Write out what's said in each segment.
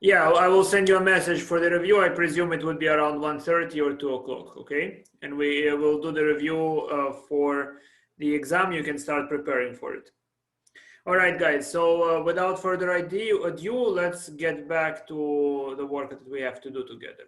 Yeah, I will send you a message for the review. I presume it would be around 1:30 or 2 o'clock, okay? And we will do the review for the exam. You can start preparing for it. All right, guys, so without further ado, let's get back to the work that we have to do together.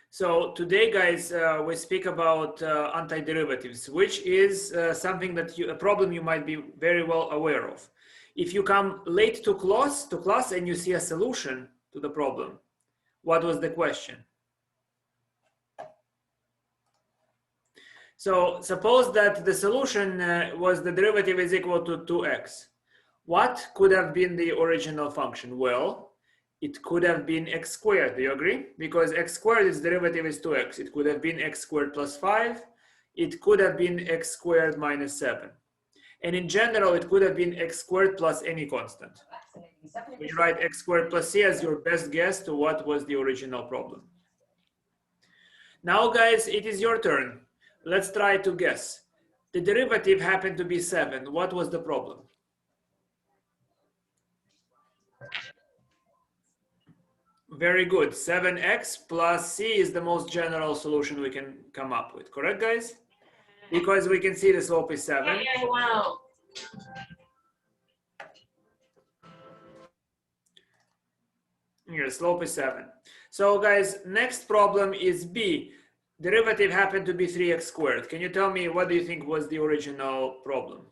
So today, guys, we speak about antiderivatives, which is something that a problem you might be very well aware of. If you come late to class and you see a solution to the problem, what was the question? So suppose that the solution was the derivative is equal to 2x. What could have been the original function? Well, it could have been x squared. Do you agree? Because x squared, its derivative is 2x. It could have been x squared plus 5. It could have been x squared minus 7. And in general, it could have been x squared plus any constant. We write x squared plus c as your best guess to what was the original problem. Now, guys, it is your turn. Let's try to guess. The derivative happened to be 7. What was the problem? Very good. 7x plus c is the most general solution we can come up with. Correct, guys? Because we can see the slope is 7. Wow. Here, slope is 7. So, guys, next problem is b. Derivative happened to be 3x squared. Can you tell me what do you think was the original problem?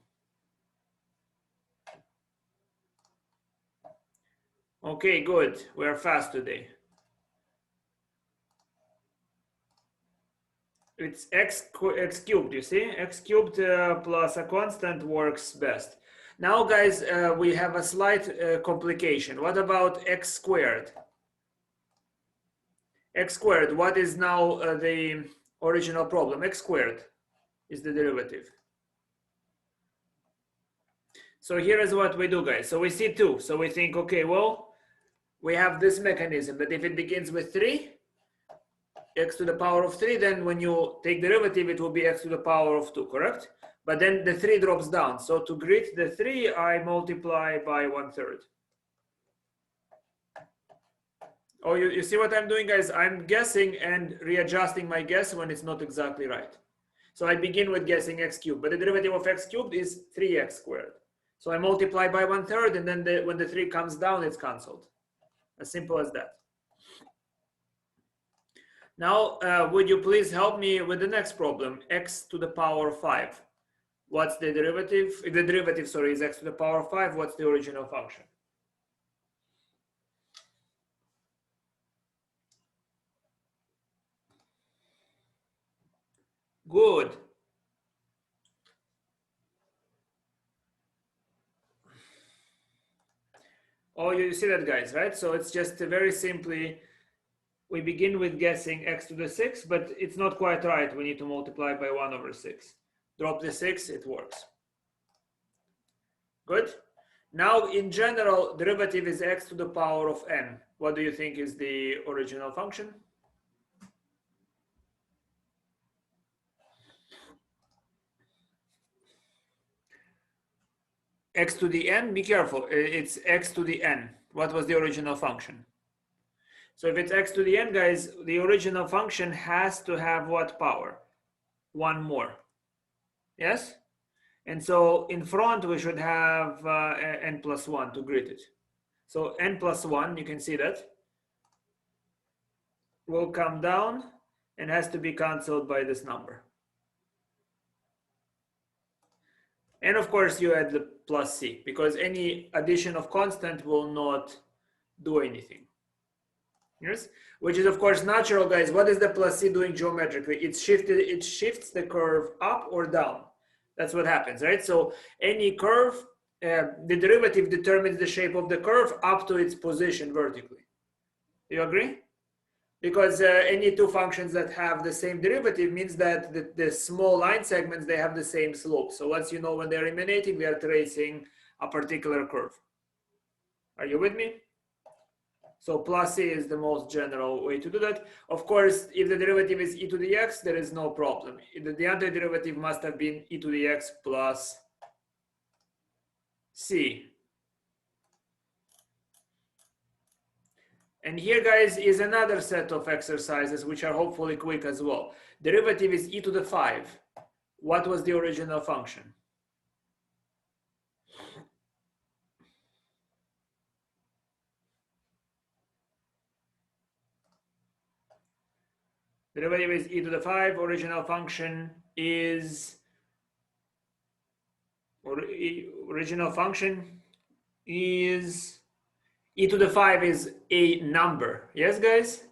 Okay, good. We are fast today. It's x cubed, you see? X cubed plus a constant works best. Now, guys, we have a slight complication. What about x squared? X squared, what is now the original problem? X squared is the derivative. So here is what we do, guys. So we see 2. So we think, okay, well, we have this mechanism that if it begins with 3, x to the power of 3, then when you take derivative, it will be x to the power of 2, correct? But then the 3 drops down. So to greet the 3, I multiply by 1/3. Oh, you see what I'm doing, guys? I'm guessing and readjusting my guess when it's not exactly right. So I begin with guessing x cubed, but the derivative of x cubed is 3x squared. So I multiply by 1/3, and then when the 3 comes down, it's canceled. As simple as that. Now, would you please help me with the next problem, x to the power of 5. What's the derivative? The derivative, sorry, is x to the power of 5. What's the original function? Good. Oh, you see that, guys, right? So it's just very simply, we begin with guessing x to the 6, but it's not quite right. We need to multiply by 1/6. Drop the 6, it works. Good. Now, in general, derivative is x to the power of n. What do you think is the original function? X to the n, be careful, it's x to the n. What was the original function? So if it's x to the n, guys, the original function has to have what power? 1 more. Yes? And so in front, we should have n plus 1 to greet it. So n plus 1, you can see that, will come down and has to be canceled by this number. And of course, you add the plus c, because any addition of constant will not do anything. Yes? Which is, of course, natural, guys. What is the plus c doing geometrically? It shifts the curve up or down. That's what happens, right? So any curve, the derivative determines the shape of the curve up to its position vertically. Do you agree? Because any two functions that have the same derivative means that the small line segments, they have the same slope. So once you know when they're emanating, we are tracing a particular curve. Are you with me? So plus c is the most general way to do that. Of course, if the derivative is e to the x, there is no problem. The antiderivative must have been e to the x plus c. And here, guys, is another set of exercises which are hopefully quick as well. Derivative is e to the 5. What was the original function? Derivative is e to the 5. Original function is original function is e to the 5 is a number. Yes, guys?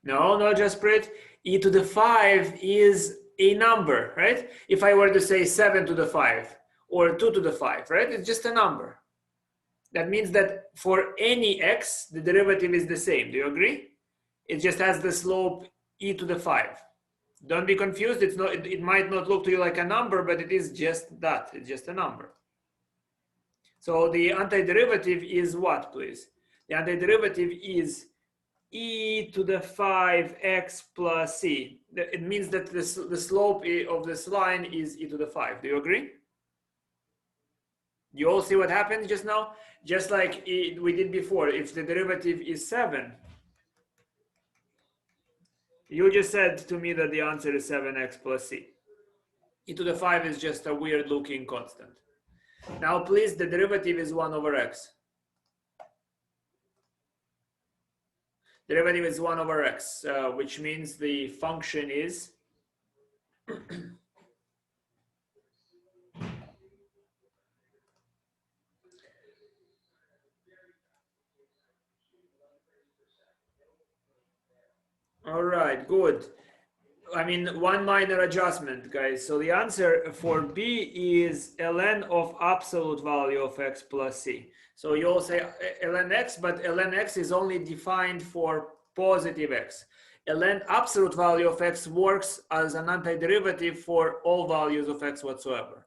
No, not just Brit. E to the 5 is a number, right? If I were to say 7 to the 5 or 2 to the 5, right? It's just a number. That means that for any x, the derivative is the same. Do you agree? It just has the slope e to the 5. Don't be confused. It's not. It might not look to you like a number, but it is just that. It's just a number. So the antiderivative is what, please? The antiderivative is e to the 5x plus c. It means that the slope of this line is e to the 5. Do you agree? You all see what happened just now? Just like we did before, if the derivative is 7, you just said to me that the answer is 7x plus c. E to the 5 is just a weird looking constant. Now, please, the derivative is 1 over x. Derivative is 1 over x, which means the function is all right, good. I mean, one minor adjustment, guys. So the answer for B is ln of absolute value of x plus c. So you all say ln x, but ln x is only defined for positive x. Ln absolute value of x works as an antiderivative for all values of x whatsoever.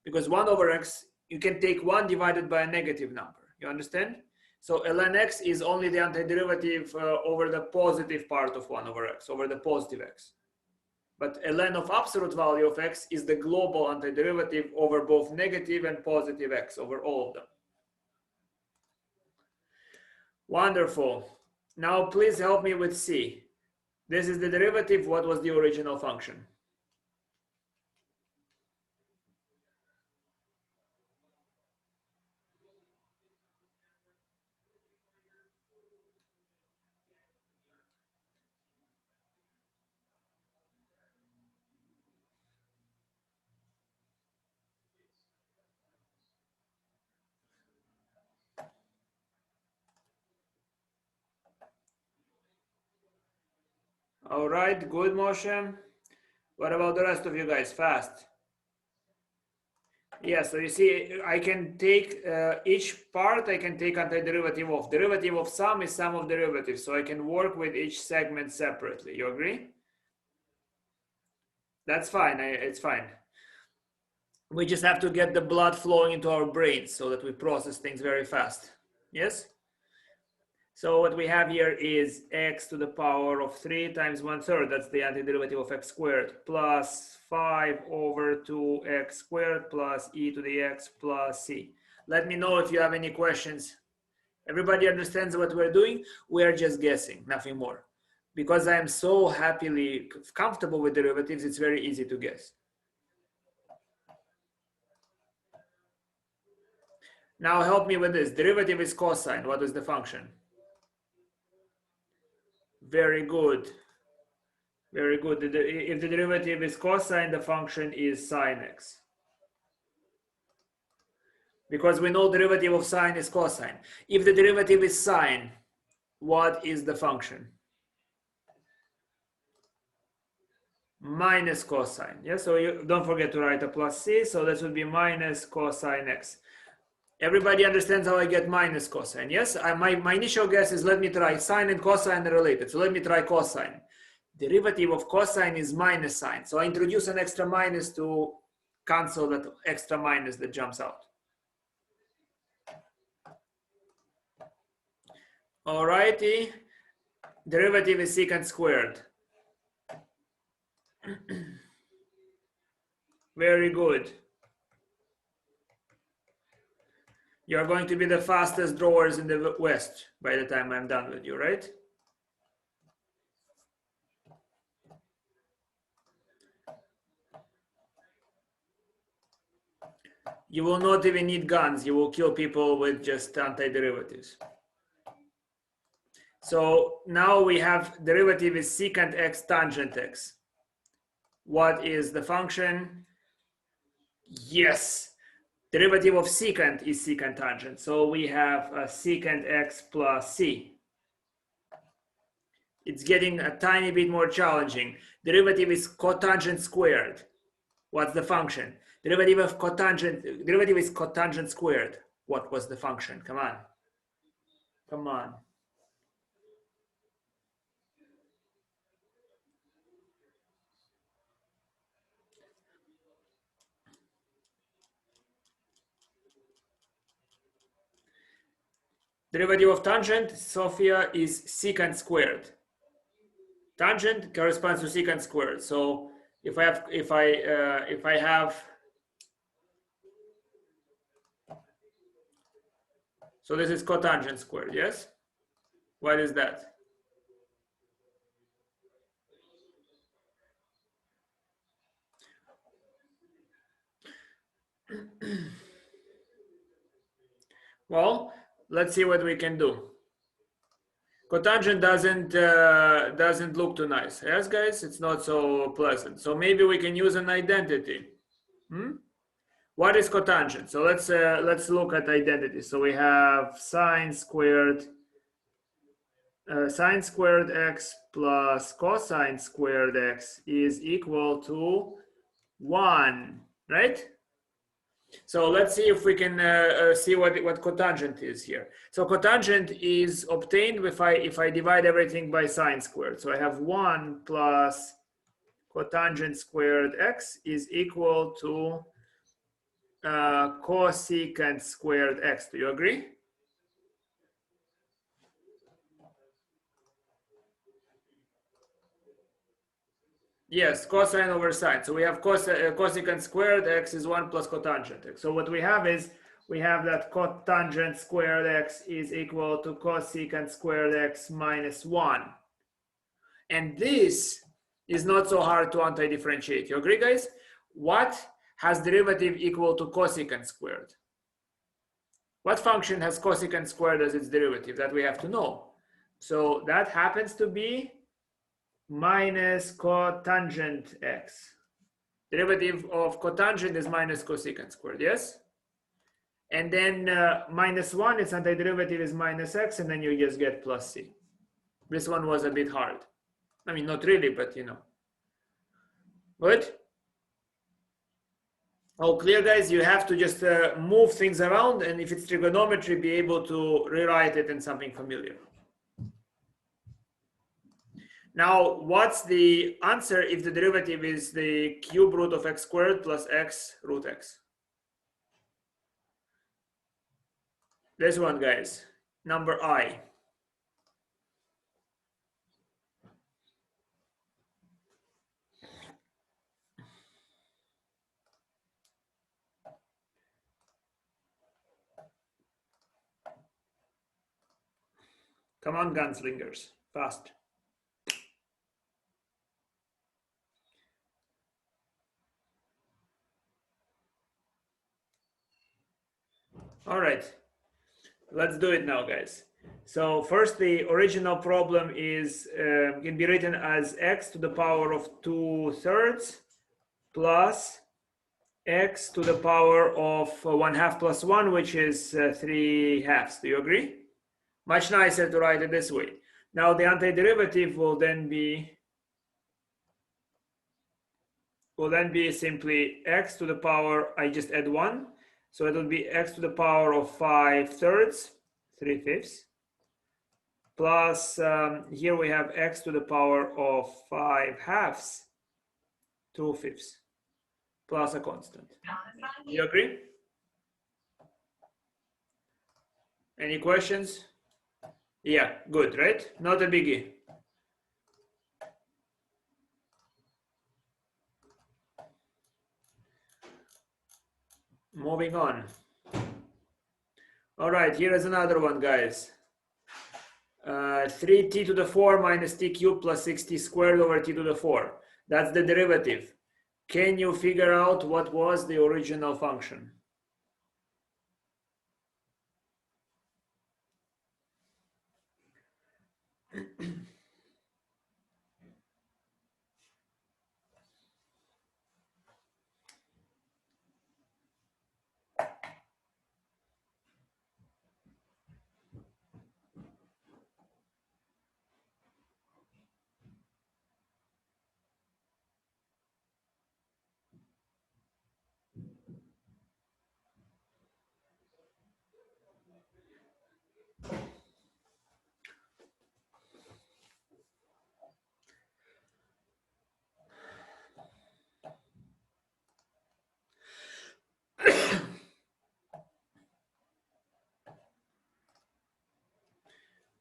Because 1 over x, you can take 1 divided by a negative number. You understand? So ln x is only the antiderivative over the positive part of 1 over x, over the positive x. But ln of absolute value of x is the global antiderivative over both negative and positive x, over all of them. Wonderful. Now please help me with C. This is the derivative. What was the original function? All right, good, Moshe. What about the rest of you guys? Fast. Yeah, so you see, I can take each part, I can take antiderivative of. Derivative of sum is sum of derivatives, so I can work with each segment separately. You agree? That's fine, it's fine. We just have to get the blood flowing into our brains so that we process things very fast. Yes? So what we have here is x to the power of 3 times 1/3. That's the antiderivative of x squared, plus 5 over 2x squared plus e to the x plus c. Let me know if you have any questions. Everybody understands what we're doing? We are just guessing, nothing more. Because I am so happily comfortable with derivatives, it's very easy to guess. Now help me with this. Derivative is cosine. What is the function? Very good. Very good. If the derivative is cosine, the function is sine x. Because we know derivative of sine is cosine. If the derivative is sine, what is the function? Minus cosine. Yeah, so you don't forget to write a plus c, so this would be minus cosine x. Everybody understands how I get minus cosine, yes? My initial guess is let me try sine and cosine are related, so let me try cosine. Derivative of cosine is minus sine, so I introduce an extra minus to cancel that extra minus that jumps out. Alrighty, derivative is secant squared. Very good. You're going to be the fastest drawers in the West by the time I'm done with you, right? You will not even need guns. You will kill people with just antiderivatives. So now we have derivative is secant x tangent x. What is the function? Yes. Derivative of secant is secant tangent. So we have a secant x plus c. It's getting a tiny bit more challenging. Derivative is cotangent squared. What's the function? Derivative is cotangent squared. What was the function? Come on. Come on. Derivative of tangent, Sophia, is secant squared. Tangent corresponds to secant squared. So if I have so this is cotangent squared, yes? What is that? Well, let's see what we can do. Cotangent doesn't look too nice. Yes, guys, it's not so pleasant. So maybe we can use an identity. What is cotangent? So let's look at identity. So we have sine squared x plus cosine squared x is equal to 1, right? So let's see if we can see what cotangent is here. So cotangent is obtained if I divide everything by sine squared. So I have 1 plus cotangent squared x is equal to cosecant squared x. Do you agree? Yes, cosine over sine. So we have cosecant squared x is 1 plus cotangent x. So what we have is we have that cotangent squared x is equal to cosecant squared x minus 1. And this is not so hard to anti-differentiate. You agree, guys? What has derivative equal to cosecant squared? What function has cosecant squared as its derivative? That we have to know. So that happens to be minus cotangent x. Derivative of cotangent is minus cosecant squared, yes? And then minus 1, its antiderivative is minus x, and then you just get plus c. This one was a bit hard. I mean, not really, but you know. Good? All clear, guys? You have to just move things around, and if it's trigonometry, be able to rewrite it in something familiar. Now, what's the answer if the derivative is the cube root of x squared plus x root x? This one, guys, number I. Come on, gunslingers, fast. All right, let's do it now, guys. So first, the original problem is can be written as x to the power of 2/3 plus x to the power of 1/2 plus 1, which is 3/2. Do you agree? Much nicer to write it this way. Now the antiderivative will then be simply x to the power, I just add 1. So it will be x to the power of 5/3, 3/5, plus here we have x to the power of 5/2, 2/5, plus a constant. You agree? Any questions? Yeah, good, right? Not a biggie. Moving on. All right, here is another one, guys. 3t to the 4 minus t cubed plus 6t squared over t to the 4. That's the derivative. Can you figure out what was the original function?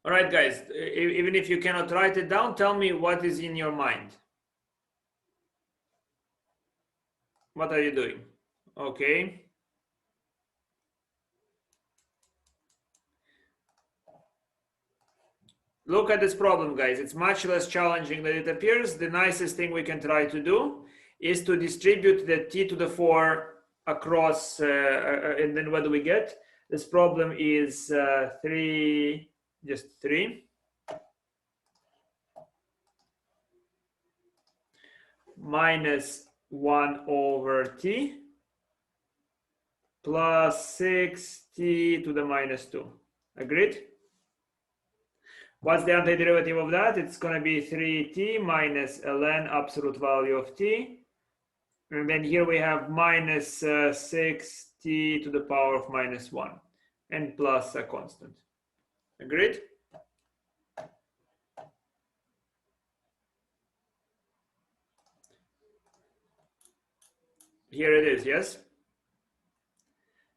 All right, guys, even if you cannot write it down, tell me what is in your mind. What are you doing? Okay. Look at this problem, guys. It's much less challenging than it appears. The nicest thing we can try to do is to distribute the t to the 4 across, and then what do we get? This problem is 3, just 3. Minus 1 over t plus 6t to the minus 2. Agreed? What's the antiderivative of that? It's going to be 3t minus ln absolute value of t. And then here we have minus 6t to the power of minus 1 and plus a constant. Agreed? Here it is, yes?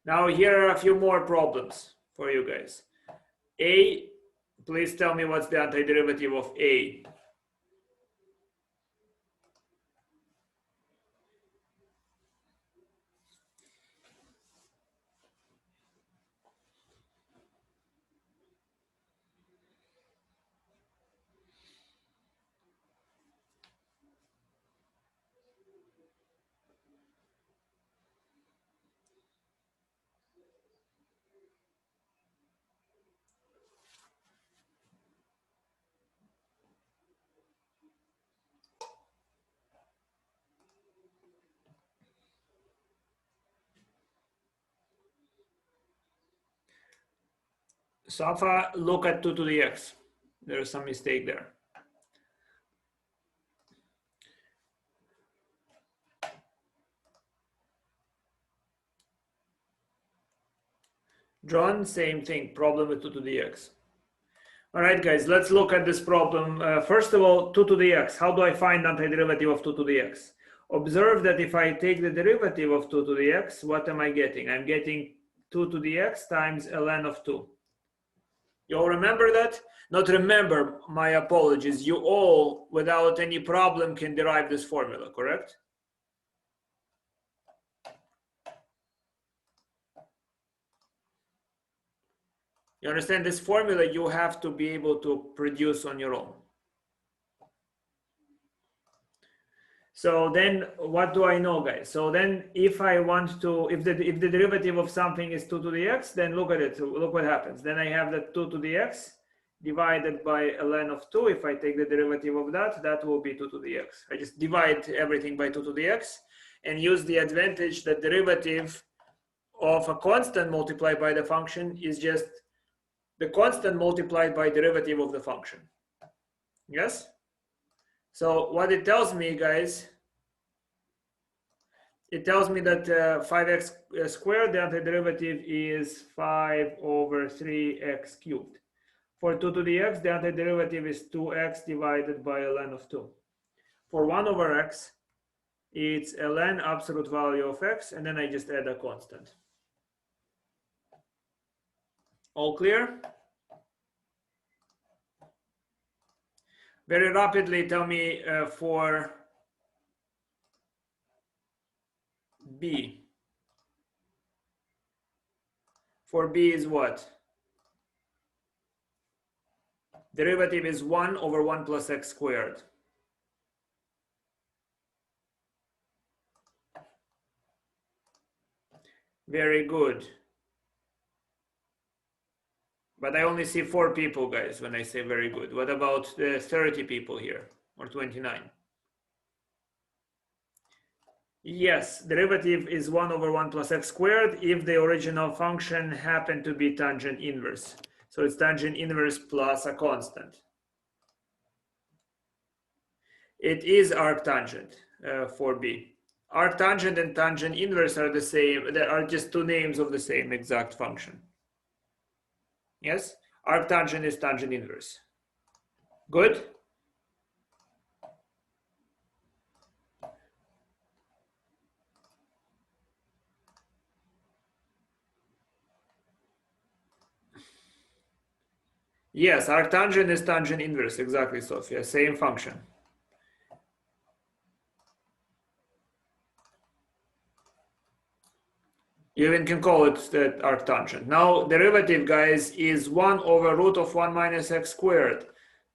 Now here are a few more problems for you guys. A, please tell me what's the antiderivative of A. Safa, look at 2 to the x. There is some mistake there. John, same thing, problem with 2 to the x. All right, guys, let's look at this problem. First of all, 2 to the x. How do I find antiderivative of 2 to the x? Observe that if I take the derivative of 2 to the x, what am I getting? I'm getting 2 to the x times ln of 2. You all remember that? Not remember, my apologies. You all, without any problem, can derive this formula, correct? You understand this formula you have to be able to produce on your own. So then what do I know, guys? So then if I want to, if the derivative of something is 2 to the x, then look at it. Look what happens. Then I have that 2 to the x divided by ln of 2. If I take the derivative of that, that will be 2 to the x. I just divide everything by 2 to the x and use the advantage that derivative of a constant multiplied by the function is just the constant multiplied by derivative of the function. Yes? So what it tells me, guys, it tells me that 5x squared, the antiderivative is 5 over 3x cubed. For 2 to the x, the antiderivative is 2x divided by ln of 2. For 1 over x, it's ln absolute value of x, and then I just add a constant. All clear? Very rapidly, tell me for B. for b is what? Derivative is 1 over 1 plus x squared. Very good. But I only see 4 people, guys, when I say very good. What about the 30 people here, or 29? Yes, derivative is 1 over 1 plus x squared if the original function happened to be tangent inverse. So it's tangent inverse plus a constant. It is arctangent for b. Arctangent and tangent inverse are the same. There are just two names of the same exact function. Yes, arctangent is tangent inverse. Good. Yes, arctangent is tangent inverse. Exactly, Sophia. Same function. You even can call it the arctangent. Now, derivative, guys, is 1 over root of 1 minus x squared.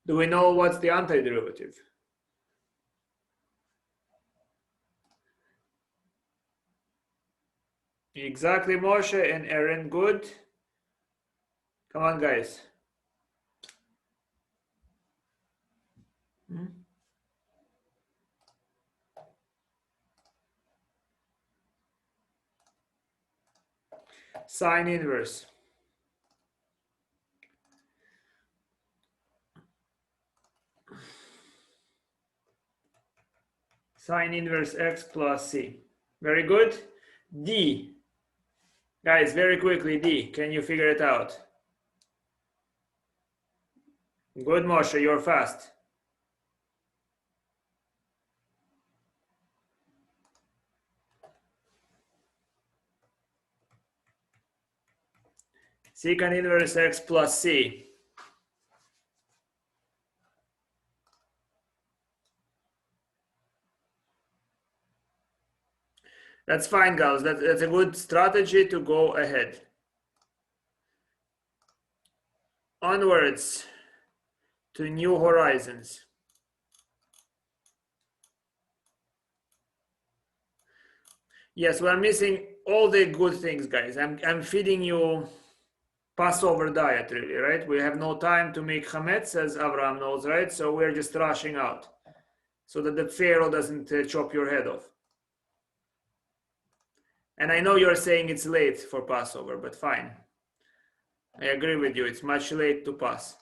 Do we know what's the antiderivative? Exactly, Moshe and Aaron. Good. Come on, guys. Sine inverse. Sine inverse x plus c. Very good. D. Guys, very quickly, D. Can you figure it out? Good, Moshe, you're fast. Secant inverse x plus c. That's fine, guys. That's a good strategy to go ahead. Onwards to new horizons. Yes, we're missing all the good things, guys. I'm feeding you Passover diet, really, right? We have no time to make chametz, as Abraham knows, right? So we're just rushing out so that the Pharaoh doesn't chop your head off. And I know you're saying it's late for Passover, but fine. I agree with you. It's much late to pass.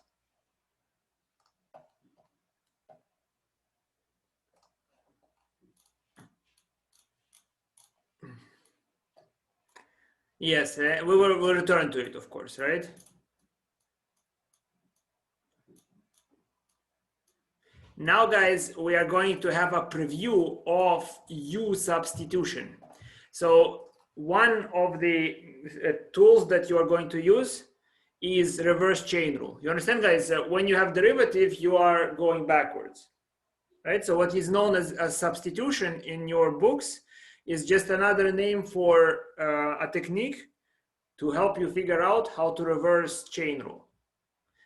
Yes, we'll return to it, of course, right? Now, guys, we are going to have a preview of U substitution. So one of the tools that you are going to use is reverse chain rule. You understand, guys? When you have derivative, you are going backwards, right? So what is known as substitution in your books is just another name for a technique to help you figure out how to reverse chain rule.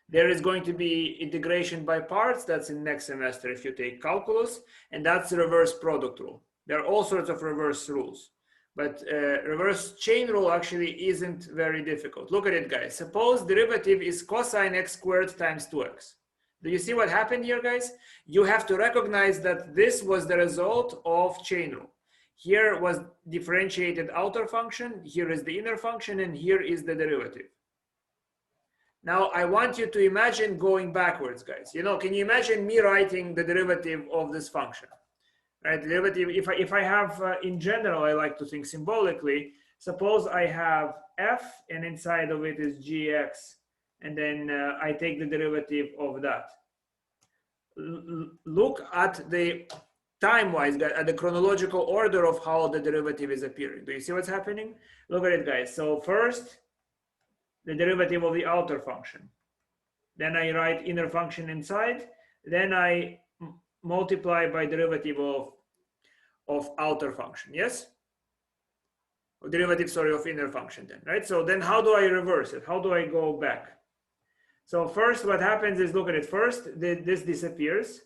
There is going to be integration by parts. That's in next semester if you take calculus, and that's the reverse product rule. There are all sorts of reverse rules, but reverse chain rule actually isn't very difficult. Look at it, guys. Suppose derivative is cosine x squared times 2x. Do you see what happened here, guys? You have to recognize that this was the result of chain rule. Here was differentiated outer function, here is the inner function, and here is the derivative. Now, I want you to imagine going backwards, guys. You know, can you imagine me writing the derivative of this function? Right, derivative, if I have, in general, I like to think symbolically. Suppose I have f, and inside of it is gx, and then I take the derivative of that. Look at the time-wise, at the chronological order of how the derivative is appearing. Do you see what's happening? Look at it, guys. So first, the derivative of the outer function. Then I write inner function inside. Then I multiply by derivative of outer function. Yes? derivative, sorry, of inner function then, right? So then how do I reverse it? How do I go back? So first what happens is, look at it. First, this disappears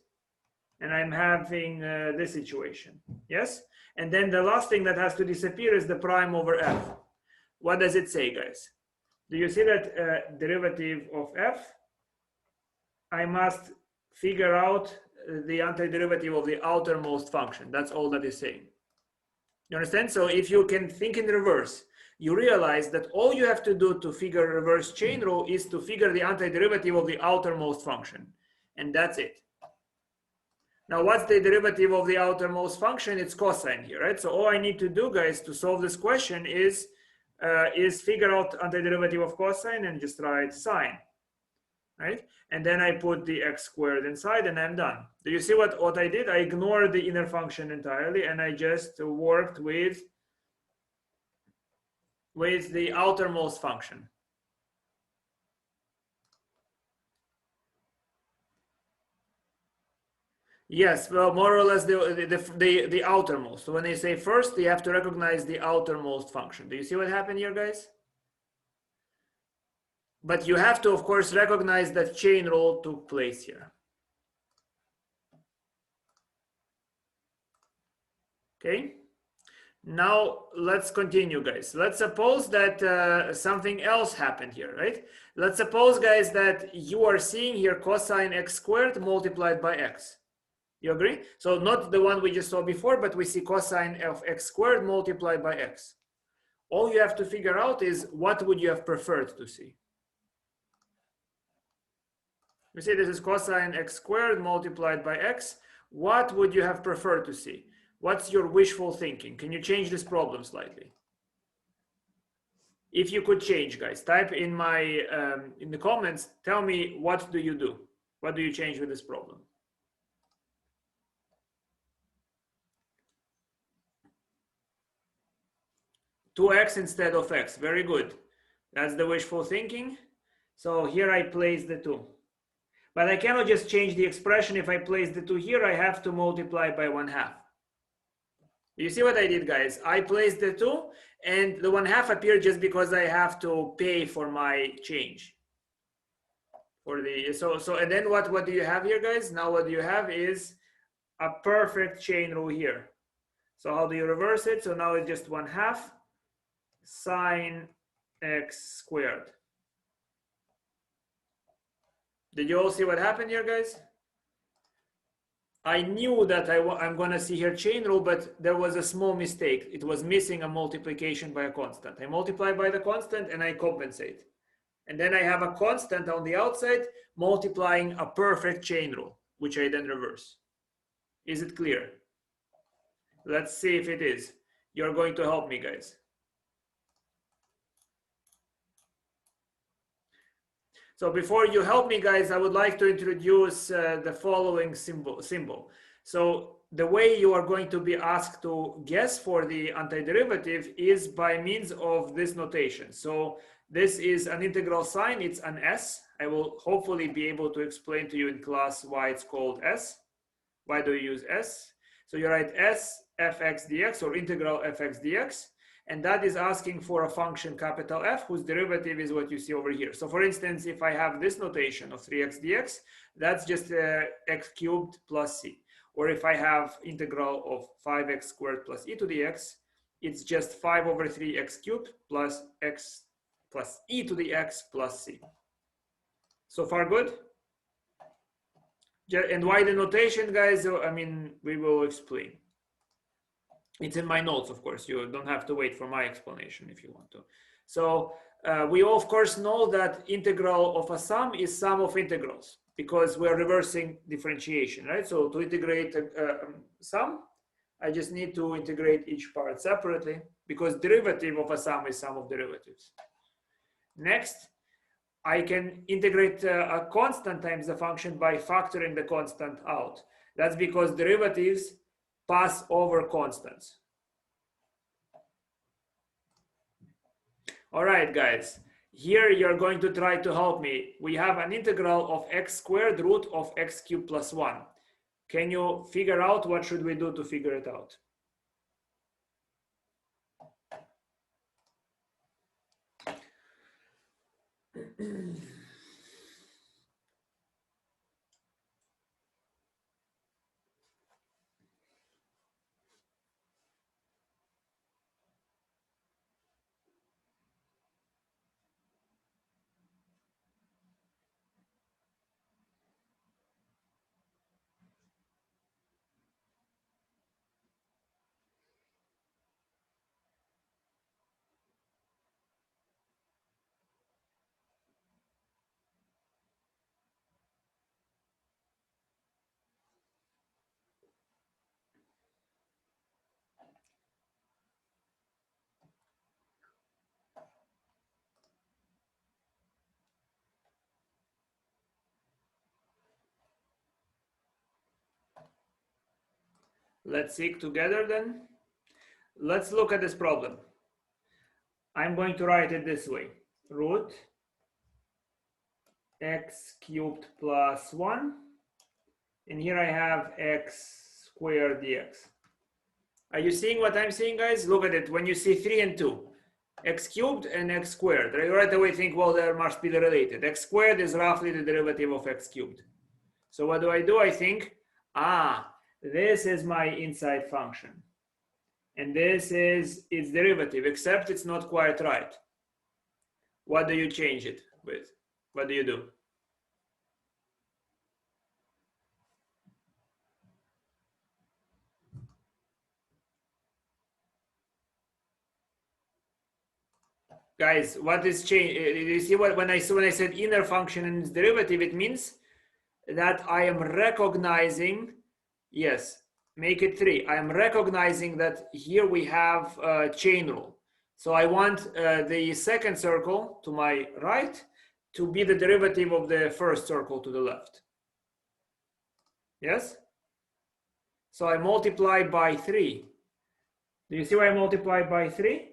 and I'm having this situation, yes? And then the last thing that has to disappear is the prime over f. What does it say, guys? Do you see that derivative of f? I must figure out the antiderivative of the outermost function. That's all that is saying. You understand? So if you can think in reverse, you realize that all you have to do to figure reverse chain rule is to figure the antiderivative of the outermost function. And that's it. Now, what's the derivative of the outermost function? It's cosine here, right? So all I need to do, guys, to solve this question is figure out antiderivative of cosine and just write sine, right? And then I put the x squared inside and I'm done. Do you see what I did? I ignored the inner function entirely and I just worked with the outermost function. Yes, well, more or less the outermost. So when they say first, you have to recognize the outermost function. Do you see what happened here, guys? But you have to, of course, recognize that chain rule took place here. Okay. Now let's continue, guys. Let's suppose that something else happened here, right? Let's suppose, guys, that you are seeing here cosine x squared multiplied by x. You agree? So not the one we just saw before, but we see cosine of x squared multiplied by x. All you have to figure out is what would you have preferred to see? You see this is cosine x squared multiplied by x. What would you have preferred to see? What's your wishful thinking? Can you change this problem slightly? If you could change, guys, type in in the comments, tell me what do you do? What do you change with this problem? Two x instead of x. Very good. That's the wishful thinking. So here I place the 2. But I cannot just change the expression. If I place the 2 here, I have to multiply by 1/2. You see what I did, guys? I placed the 2 and the 1/2 appeared just because I have to pay for my change. And then what do you have here, guys? Now what you have is a perfect chain rule here. So how do you reverse it? So now it's just 1/2 sine x squared. Did you all see what happened here, guys? I knew that I'm going to see here chain rule, but there was a small mistake. It was missing a multiplication by a constant. I multiply by the constant and I compensate. And then I have a constant on the outside multiplying a perfect chain rule, which I then reverse. Is it clear? Let's see if it is. You're going to help me, guys. So before you help me, guys, I would like to introduce the following symbol. So the way you are going to be asked to guess for the antiderivative is by means of this notation. So this is an integral sign. It's an S. I will hopefully be able to explain to you in class why it's called S. Why do you use S? So you write S fx dx or integral fx dx. And that is asking for a function capital F whose derivative is what you see over here. So for instance, if I have this notation of 3x dx, that's just x cubed plus c. Or if I have integral of 5x squared plus e to the x, it's just 5 over 3 x cubed plus x plus e to the x plus c. So far good? And why the notation, guys? I mean, we will explain. It's in my notes, of course. You don't have to wait for my explanation if you want to. So we all, of course, know that integral of a sum is sum of integrals because we're reversing differentiation, right? So to integrate a sum, I just need to integrate each part separately because derivative of a sum is sum of derivatives. Next, I can integrate a constant times the function by factoring the constant out. That's because derivatives pass over constants. All right, guys, here you're going to try to help me. We have an integral of x squared root of x cubed plus 1. Can you figure out what should we do to figure it out? Let's seek together then. Let's look at this problem. I'm going to write it this way. Root x cubed plus 1. And here I have x squared dx. Are you seeing what I'm seeing, guys? Look at it. When you see 3 and 2, x cubed and x squared, you right away think, well, they must be related. X squared is roughly the derivative of x cubed. So what do? I think, this is my inside function. And this is its derivative, except it's not quite right. What do you change it with? What do you do? Guys, what is change? You see what when I said inner function and its derivative, it means that I am recognizing, yes, make it 3. I am recognizing that here we have a chain rule. So I want the second circle to my right to be the derivative of the first circle to the left. Yes? So I multiply by 3. Do you see why I multiplied by 3?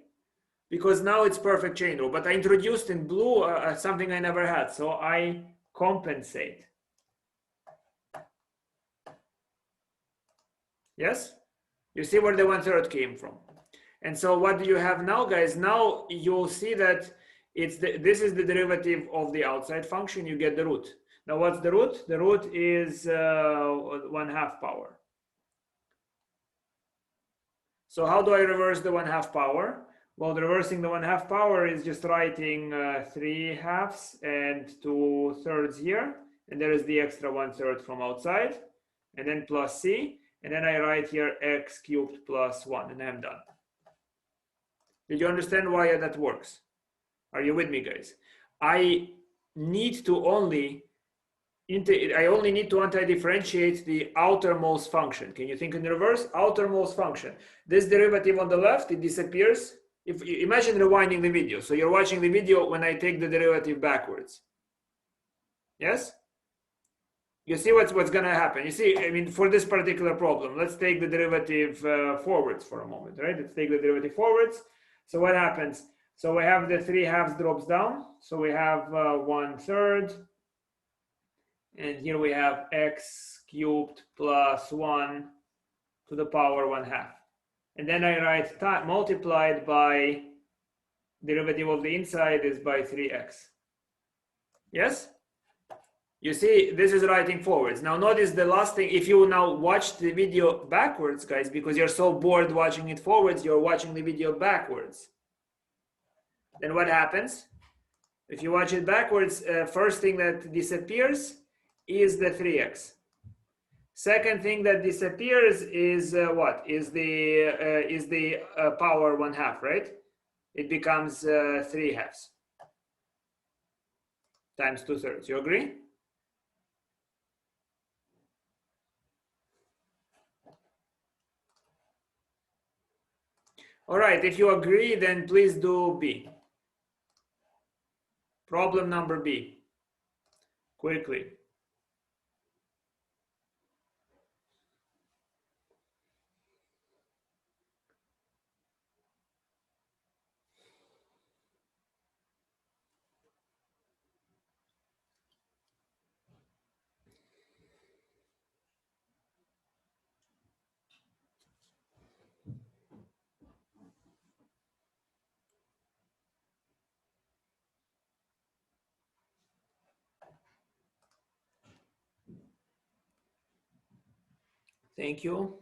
Because now it's perfect chain rule. But I introduced in blue something I never had. So I compensate. Yes? You see where the 1/3 came from. And so what do you have now, guys? Now you'll see that this is the derivative of the outside function. You get the root. Now what's the root? The root is 1/2 power. So how do I reverse the 1/2 power? Well, reversing the 1/2 power is just writing 3/2 and 2/3 here. And there is the extra 1/3 from outside. And then plus c. And then I write here x cubed plus 1. And I'm done. Did you understand why that works? Are you with me, guys? I only need to anti-differentiate the outermost function. Can you think in reverse? Outermost function. This derivative on the left, it disappears. If you imagine rewinding the video. So you're watching the video when I take the derivative backwards. Yes? You see what's going to happen. You see, I mean, for this particular problem, let's take the derivative forwards for a moment, right? Let's take the derivative forwards. So what happens? So we have the 3/2 drops down. So we have 1/3. And here we have x cubed plus 1 to the power 1/2. And then I write multiplied by derivative of the inside is by 3x. Yes? You see, this is writing forwards. Now notice the last thing, if you now watch the video backwards, guys, because you're so bored watching it forwards, you're watching the video backwards. Then what happens? If you watch it backwards, first thing that disappears is the 3x. Second thing that disappears is what? Is the power 1/2, right? It becomes 3/2 times 2/3. You agree? All right, if you agree, then please do B. Problem number B. Quickly. Thank you.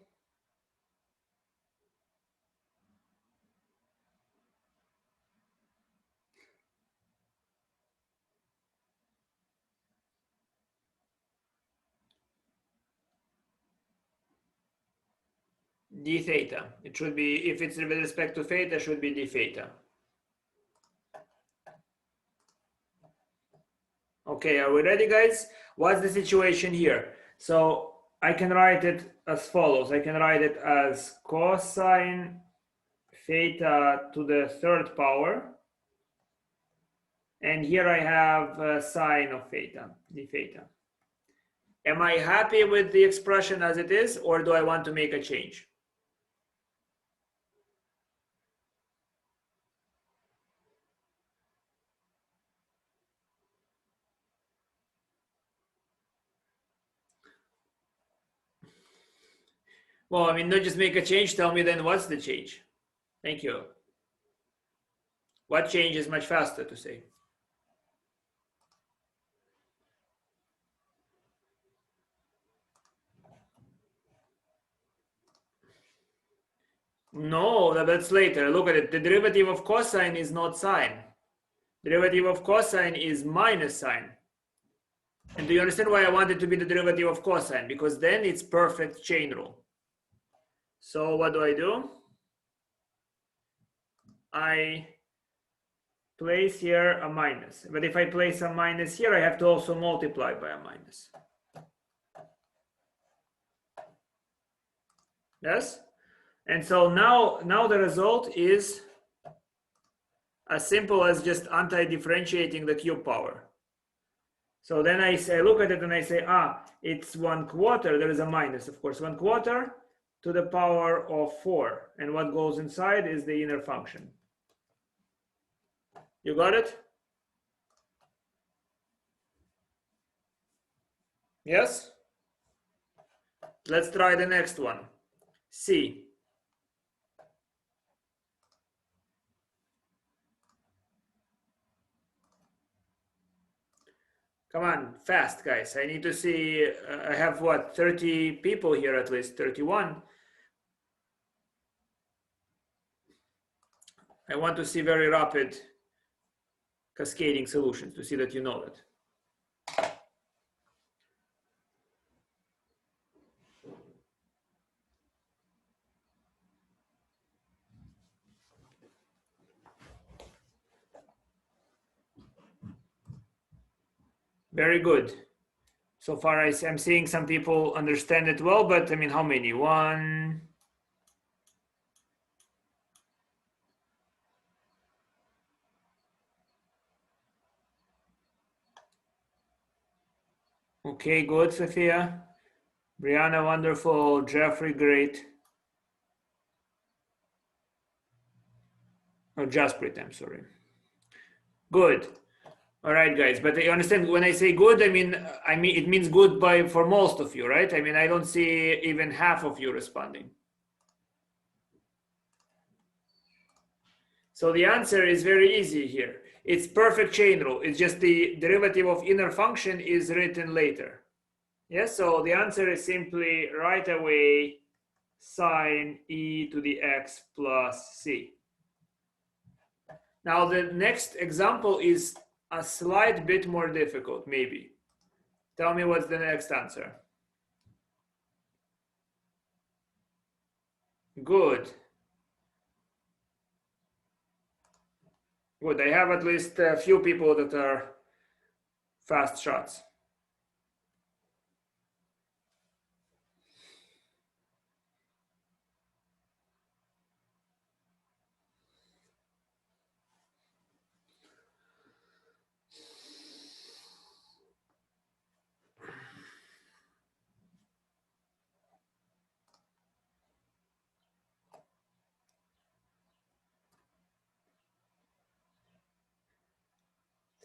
D theta. It should be, if it's with respect to theta, should be d theta. Okay, are we ready, guys? What's the situation here? So I can write it as follows. I can write it as cosine theta to the third power. And here I have sine of theta, d theta. Am I happy with the expression as it is, or do I want to make a change? Well, I mean, not just make a change, tell me then what's the change. Thank you. What change is much faster to say? No, that's later. Look at it. The derivative of cosine is not sine. Derivative of cosine is minus sine. And do you understand why I want it to be the derivative of cosine? Because then it's perfect chain rule. So what do? I place here a minus. But if I place a minus here, I have to also multiply by a minus. Yes? And so now the result is as simple as just anti-differentiating the cube power. So then I look at it and I say, it's 1/4. There is a minus, of course. 1/4 to the power of 4. And what goes inside is the inner function. You got it? Yes? Let's try the next one. C. Come on, fast, guys. I need to see, I have what, 30 people here at least, 31. I want to see very rapid cascading solutions to see that you know that. Very good. So far, I'm seeing some people understand it well, but I mean, how many? One. Okay, good, Sophia. Brianna, wonderful. Jeffrey, great. Oh, Jasprit, I'm sorry. Good. All right, guys. But you understand when I say good, I mean it means good for most of you, right? I mean, I don't see even half of you responding. So the answer is very easy here. It's perfect chain rule. It's just the derivative of inner function is written later. Yes, so the answer is simply right away sine e to the x plus c. Now the next example is a slight bit more difficult, maybe. Tell me what's the next answer. Good. Good. I have at least a few people that are fast shots.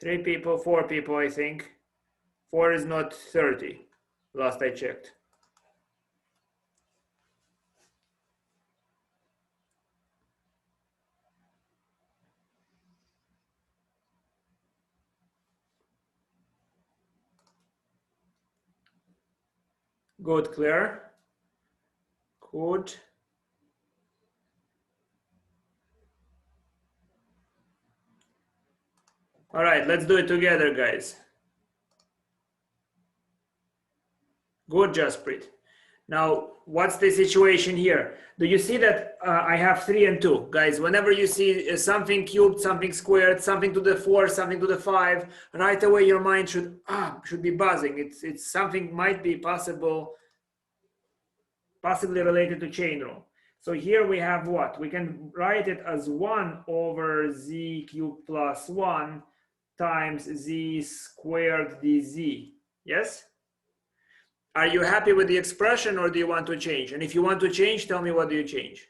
Three people, four people, I think. 4 is not 30, last I checked. Good, Claire. Good. All right, let's do it together, guys. Good, Jasprit. Now, what's the situation here? Do you see that I have 3 and 2? Guys, whenever you see something cubed, something squared, something to the 4, something to the 5, right away your mind should be buzzing. It's something might be possibly related to chain rule. So here we have what? We can write it as 1 over z cubed plus 1 times z squared dz. Yes? Are you happy with the expression, or do you want to change? And if you want to change, tell me, what do you change?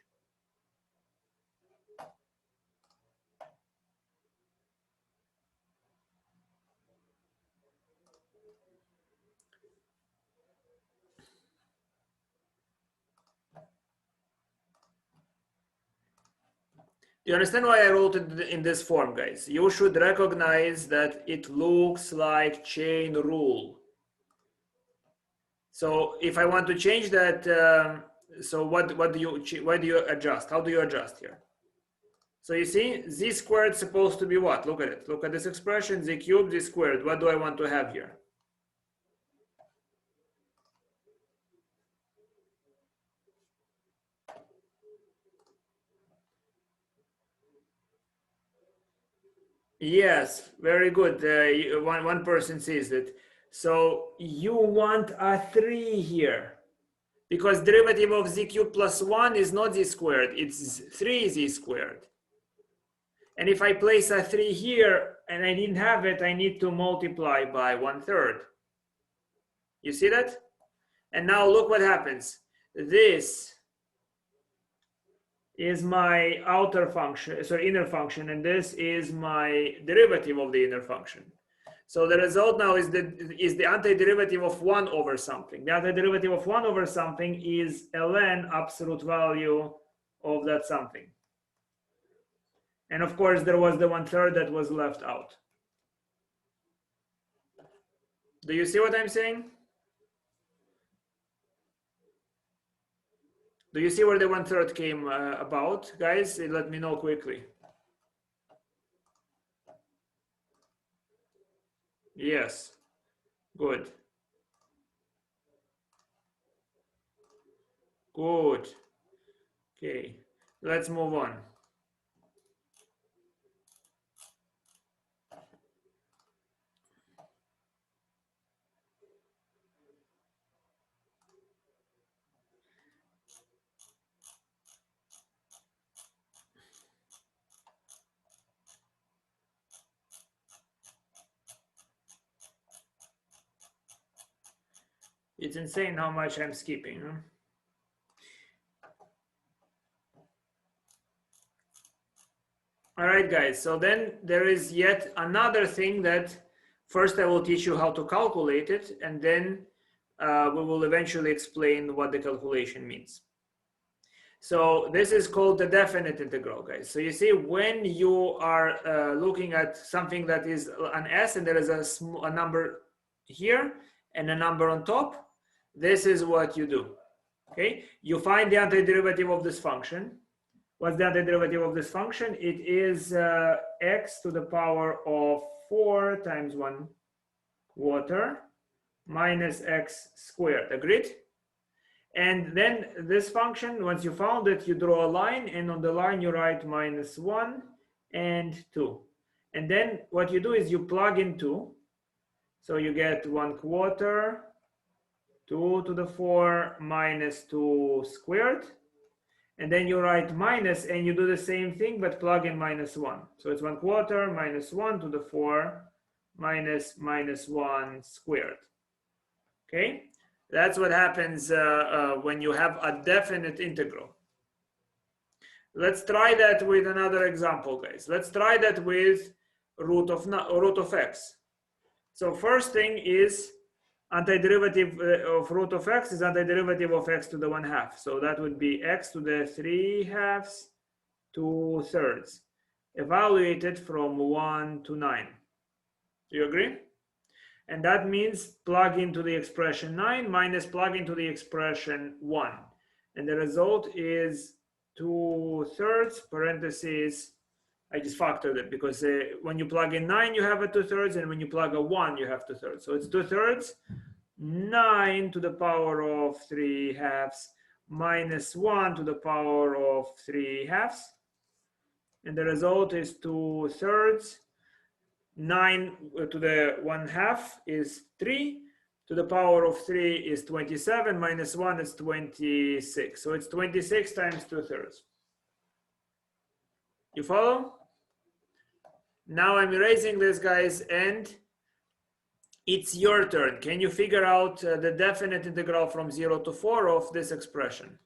Do you understand why I wrote it in this form, guys? You should recognize that it looks like chain rule. So if I want to change that, so what do you adjust? How do you adjust here? So you see, z squared is supposed to be what? Look at it. Look at this expression, z cubed, z squared. What do I want to have here? Yes, very good. One person sees it. So you want a 3 here, because derivative of z cubed plus 1 is not z squared, it's 3z squared. And if I place a 3 here and I didn't have it, I need to multiply by 1/3. You see that? And now look what happens. This is my outer function, sorry, inner function, and this is my derivative of the inner function. So the result now is the antiderivative of 1 over something. The antiderivative of 1 over something is ln absolute value of that something. And of course, there was the 1/3 that was left out. Do you see what I'm saying? Do you see where the 1/3 came about, guys? Let me know quickly. Yes, good. Good. Okay, let's move on. It's insane how much I'm skipping. Huh? All right, guys. So then there is yet another thing that first I will teach you how to calculate it, and then we will eventually explain what the calculation means. So this is called the definite integral, guys. So you see, when you are looking at something that is an s and there is a number here and a number on top, this is what you do. Okay, you find the antiderivative of this function. What's the antiderivative of this function? It is x to the power of 4 times 1/4 minus x squared. Agreed? And then this function, once you found it, you draw a line, and on the line you write -1 and 2. And then what you do is you plug in 2. So you get 1/4, 2 to the 4 minus 2 squared. And then you write minus, and you do the same thing, but plug in -1. So it's 1/4 minus 1 to the 4 minus -1 squared. Okay? That's what happens when you have a definite integral. Let's try that with another example, guys. Let's try that with root of x. So first thing is antiderivative of root of x is antiderivative of x to the 1/2. So that would be x to the 3/2 2/3, evaluated from 1 to 9. Do you agree? And that means plug into the expression 9 minus plug into the expression 1. and the result is 2/3 parentheses. I just factored it because when you plug in 9, you have a 2/3, and when you plug a 1, you have 2/3. So it's 2/3, 9 to the power of 3/2 minus 1 to the power of 3/2. And the result is 2/3. 9 to the 1/2 is 3. To the power of 3 is 27. Minus 1 is 26. So it's 26 times 2/3. You follow? Now I'm erasing this, guys, and it's your turn. Can you figure out the definite integral from 0 to 4 of this expression?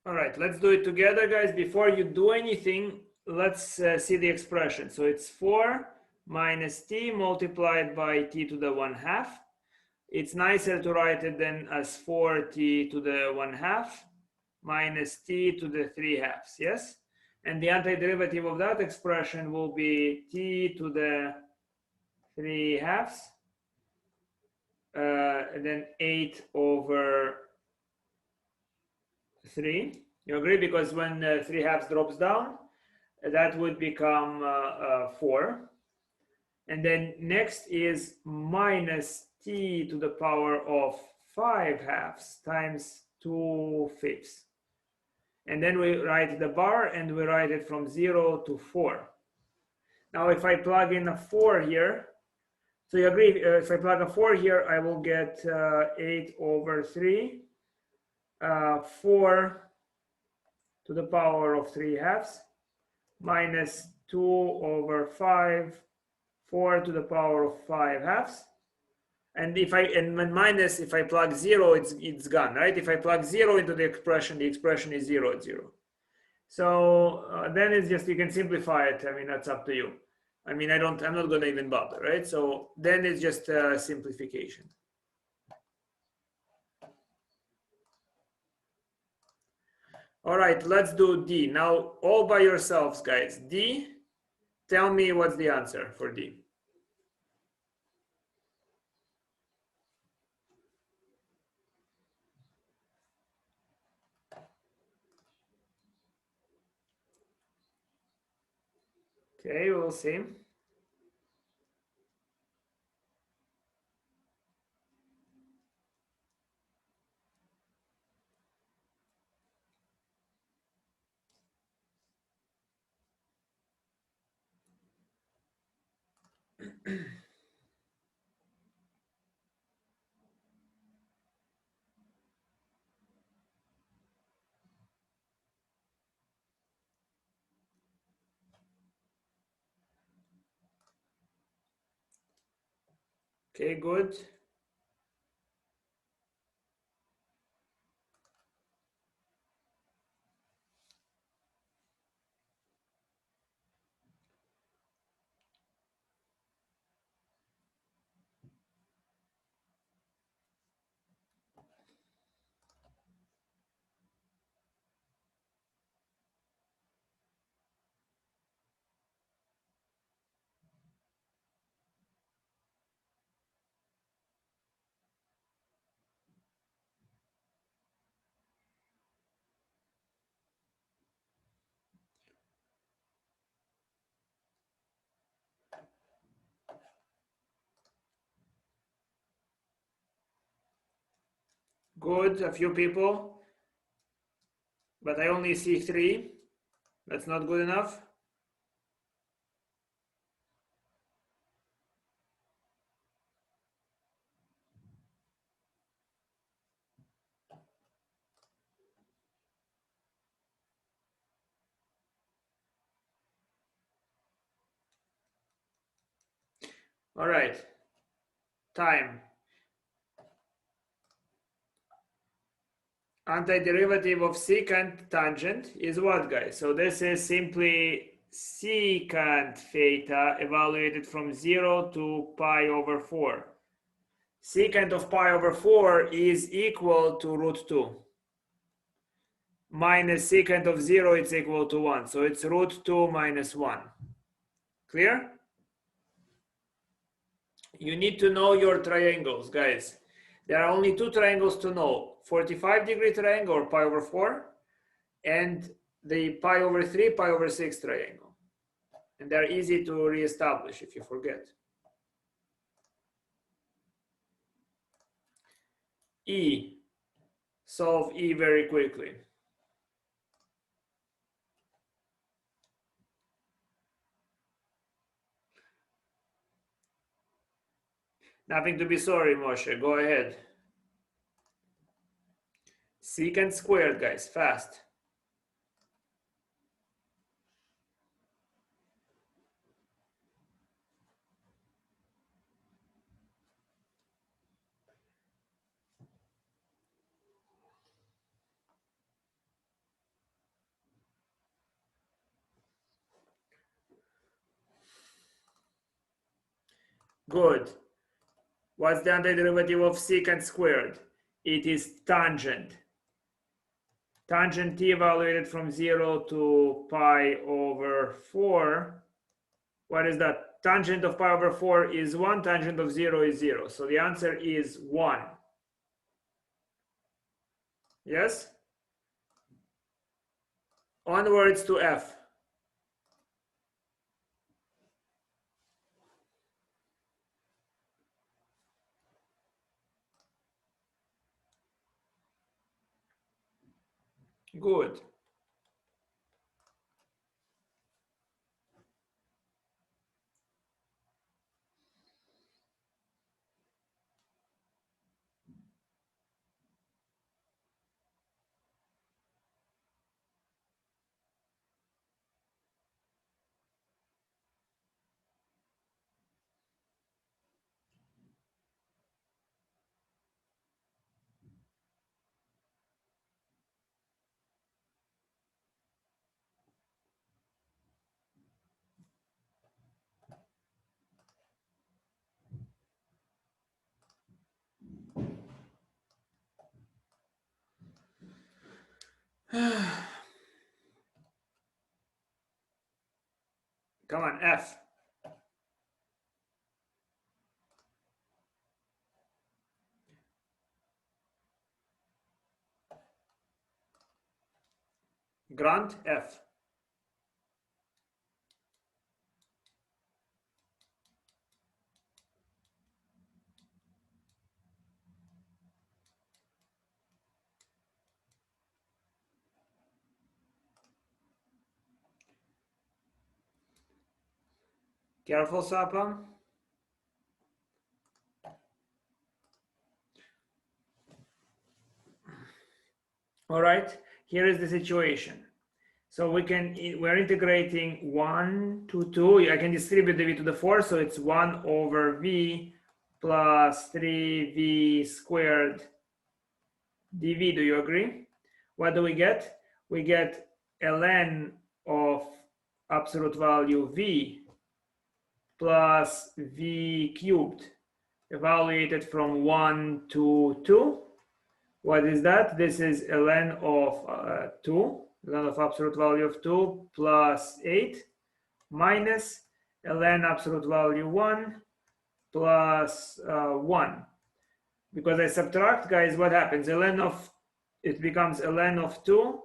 All right, let's do it together, guys. Before you do anything, let's see the expression. So it's 4 minus t multiplied by t to the 1/2. It's nicer to write it than as 4t to the 1/2 minus t to the 3/2, yes? And the antiderivative of that expression will be t to the 3/2, and then 8 over 3. You agree? Because when 3/2 drops down, that would become 4. And then next is minus t to the power of 5/2 times 2/5. And then we write the bar, and we write it from 0 to 4. Now, if I plug in a 4 here, so you agree, if I plug a 4 here, I will get 8 over 3, 4 to the power of 3/2 minus 2 over 5, 4 to the power of 5/2. And if I plug 0, it's gone, right? If I plug 0 into the expression is 0 at 0. So then it's just, you can simplify it. I mean, that's up to you. I mean, I'm not going to even bother, right? So then it's just a simplification. All right, let's do D. Now, all by yourselves, guys. D, tell me what's the answer for D. Okay, we'll see. Okay, good. Good, a few people, but I only see 3. That's not good enough. All right, time. Antiderivative of secant tangent is what, guys? So this is simply secant theta evaluated from 0 to pi over 4. Secant of pi over 4 is equal to root 2. Minus secant of 0 is equal to 1. So it's root 2 minus 1. Clear? You need to know your triangles, guys. There are only two triangles to know. 45-degree triangle, or pi over 4, and the pi over 3, pi over 6 triangle. And they're easy to reestablish if you forget. E. Solve E very quickly. Nothing to be sorry, Moshe. Go ahead. Secant squared, guys. Fast. Good. What's the antiderivative of secant squared? It is tangent. Tangent t evaluated from 0 to pi over 4. What is that? Tangent of pi over 4 is 1, tangent of 0 is 0. So the answer is 1. Yes? Onwards to F. Good. Come on, F. Grant F. Careful, Sapa. All right, here is the situation. So we're integrating 1 to 2. I can distribute the v to the 4, so it's 1 over v plus 3v squared dv. Do you agree? What do we get? We get ln of absolute value v plus v cubed evaluated from 1 to 2. What is that? This is ln of 2, ln of absolute value of 2 plus 8 minus ln absolute value 1 plus 1. Because I subtract, guys, what happens? It becomes ln of 2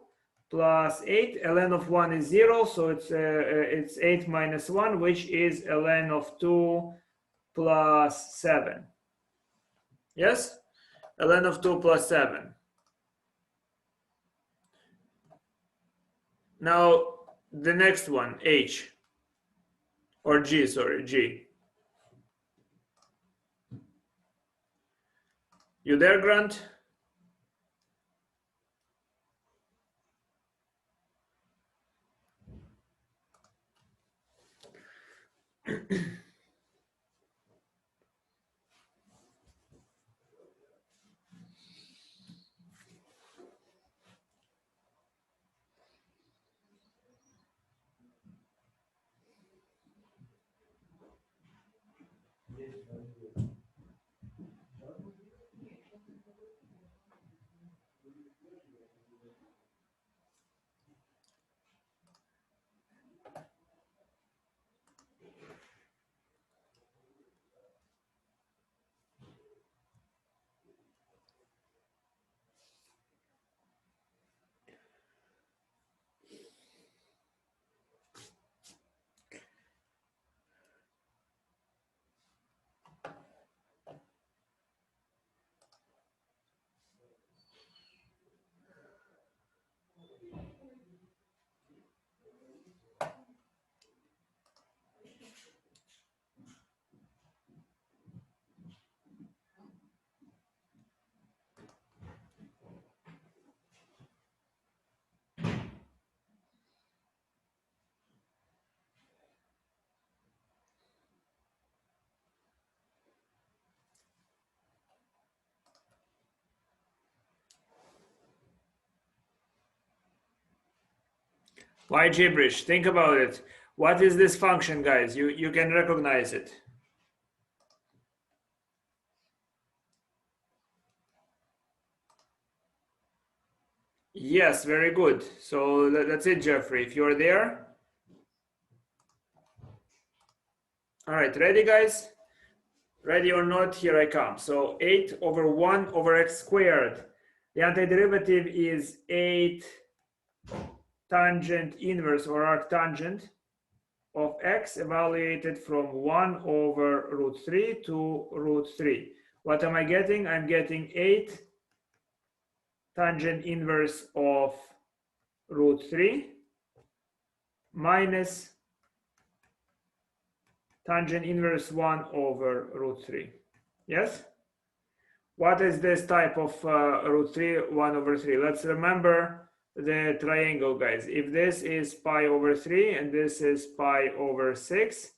plus 8. Ln of 1 is 0, so it's 8 minus 1, which is ln of 2 plus 7. Yes? Ln of 2 plus 7. Now, the next one, H. Or G, sorry, G. You there, Grant? Why gibberish? Think about it. What is this function, guys? You can recognize it. Yes, very good. So that's it, Jeffrey. If you're there. All right, ready, guys? Ready or not, here I come. So 8 over 1 over x squared. The antiderivative is 8 tangent inverse or arctangent of x evaluated from 1 over root 3 to root 3. What am I getting? I'm getting 8 tangent inverse of root 3 minus tangent inverse 1 over root 3. Yes? What is this type of root 3, 1 over 3? Let's remember the triangle, guys. If this is pi over 3 and this is pi over 6,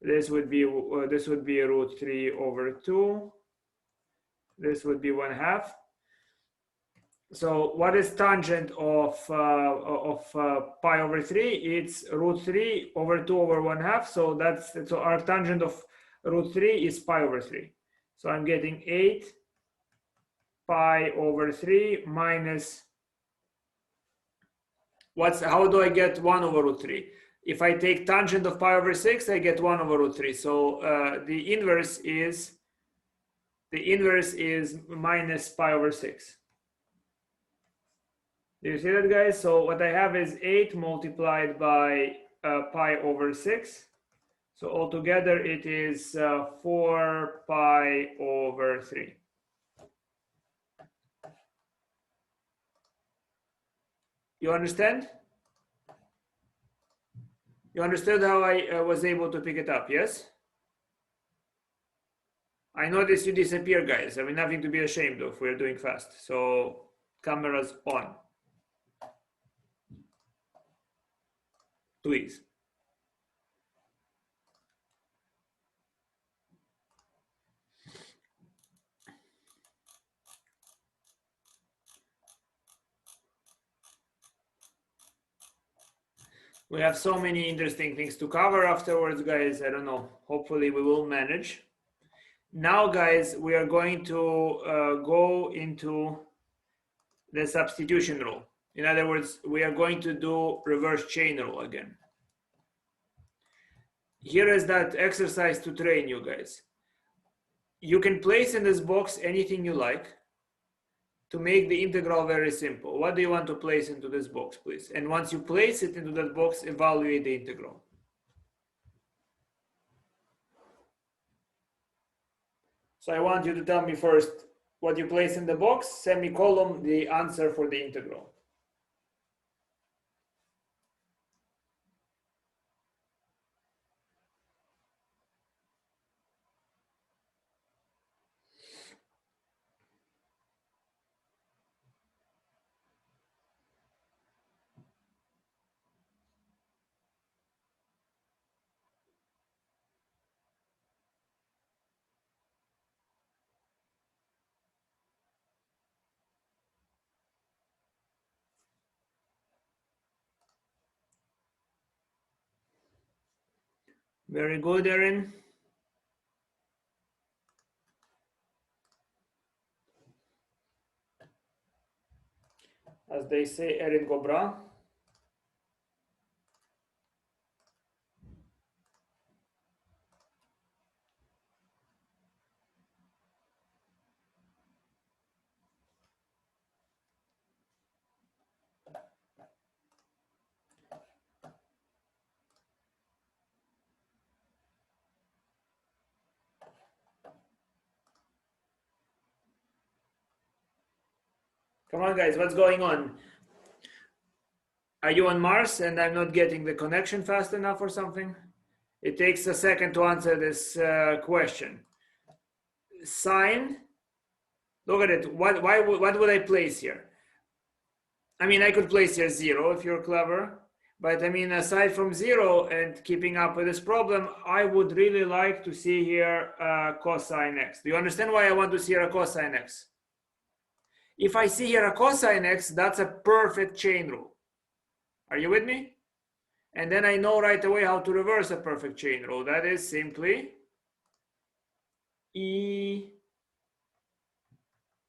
this would be root 3 over 2. This would be 1/2. So what is tangent of pi over 3? It's root 3 over 2 over 1/2. So our tangent of root 3 is pi over 3. So I'm getting 8 pi over 3 minus, how do I get 1 over root 3? If I take tangent of pi over 6, I get 1 over root 3. So the inverse is minus pi over 6. Do you see that, guys? So what I have is 8 multiplied by pi over 6. So altogether it is 4 pi over 3. You understand? You understood how I was able to pick it up, yes? I noticed you disappear, guys. I mean, nothing to be ashamed of. We're doing fast. So cameras on. Please. We have so many interesting things to cover afterwards, guys. I don't know. Hopefully we will manage. Now, guys, we are going to go into the substitution rule. In other words, we are going to do reverse chain rule again. Here is that exercise to train you guys. You can place in this box anything you like to make the integral very simple. What do you want to place into this box, please? And once you place it into that box, evaluate the integral. So I want you to tell me first what you place in the box, semicolon, the answer for the integral. Very good, Erin. as they say, Erin Gobra. Come on, guys, what's going on? Are you on Mars and I'm not getting the connection fast enough or something? It takes a second to answer this question. Sine, look at it. What would I place here? I mean, I could place here 0 if you're clever. But I mean, aside from 0 and keeping up with this problem, I would really like to see here cosine x. Do you understand why I want to see here a cosine x? If I see here a cosine x, that's a perfect chain rule. Are you with me? And then I know right away how to reverse a perfect chain rule. That is simply e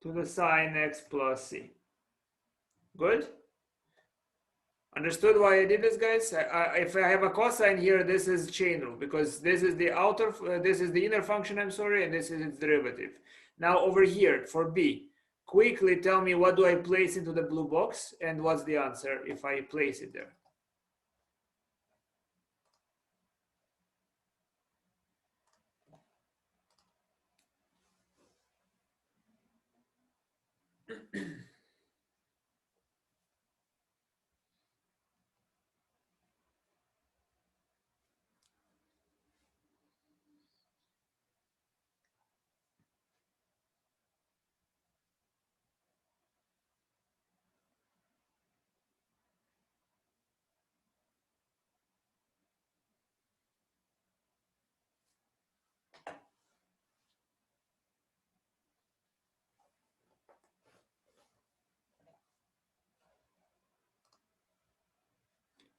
to the sine x plus c. Good? Understood why I did this, guys? If I have a cosine here, this is chain rule because this is the outer, this is the inner function, I'm sorry, and this is its derivative. Now over here for b, quickly tell me what do I place into the blue box and what's the answer if I place it there.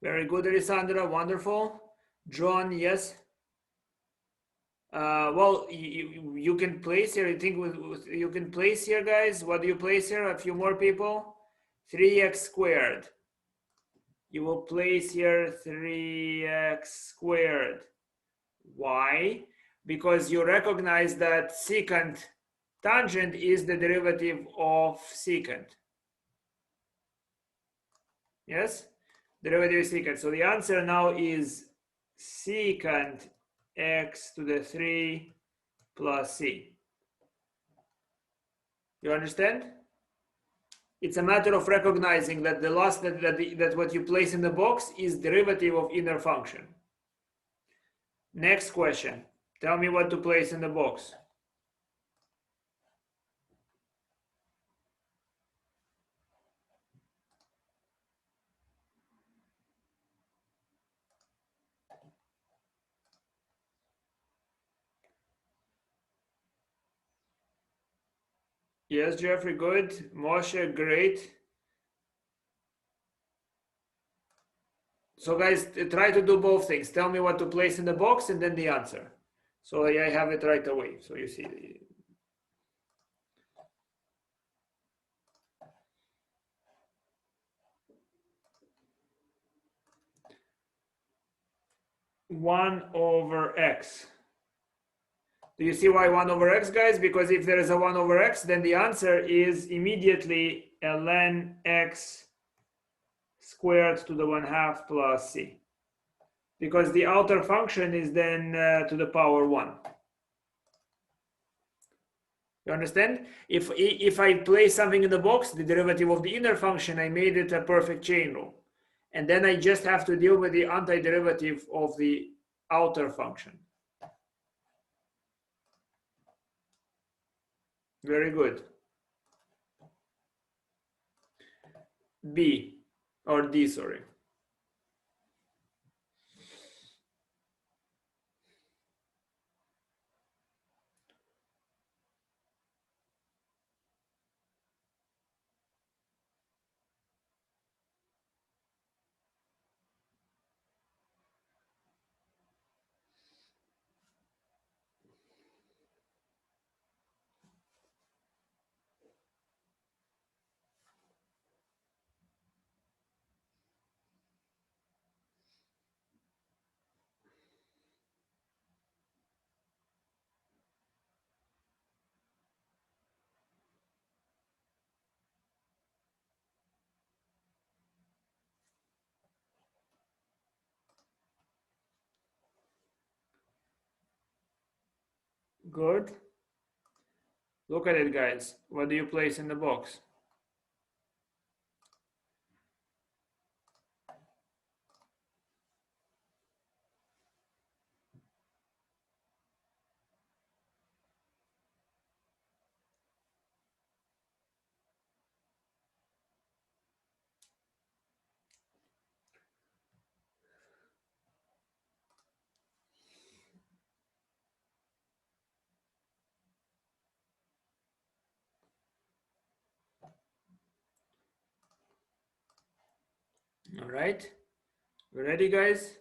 Very good, Alessandra. Wonderful. John, yes. Well, you can place here. I think you can place here, guys. What do you place here? A few more people. 3x squared. You will place here 3x squared. Why? Because you recognize that secant tangent is the derivative of secant. Yes? Derivative is secant. So the answer now is secant x to the 3 plus c. You understand? It's a matter of recognizing that the last that what you place in the box is derivative of inner function. Next question. Tell me what to place in the box. Yes, Jeffrey, good. Moshe, great. So guys, try to do both things. Tell me what to place in the box and then the answer. So I have it right away. So you see. One over x. Do you see why 1 over x, guys? Because if there is a 1 over x, then the answer is immediately ln x squared to the 1/2 plus c. Because the outer function is then to the power 1. You understand? If I place something in the box, the derivative of the inner function, I made it a perfect chain rule. And then I just have to deal with the antiderivative of the outer function. Very good. B, or D, sorry. Good. Look at it, guys. What do you place in the box? All right. We ready, guys?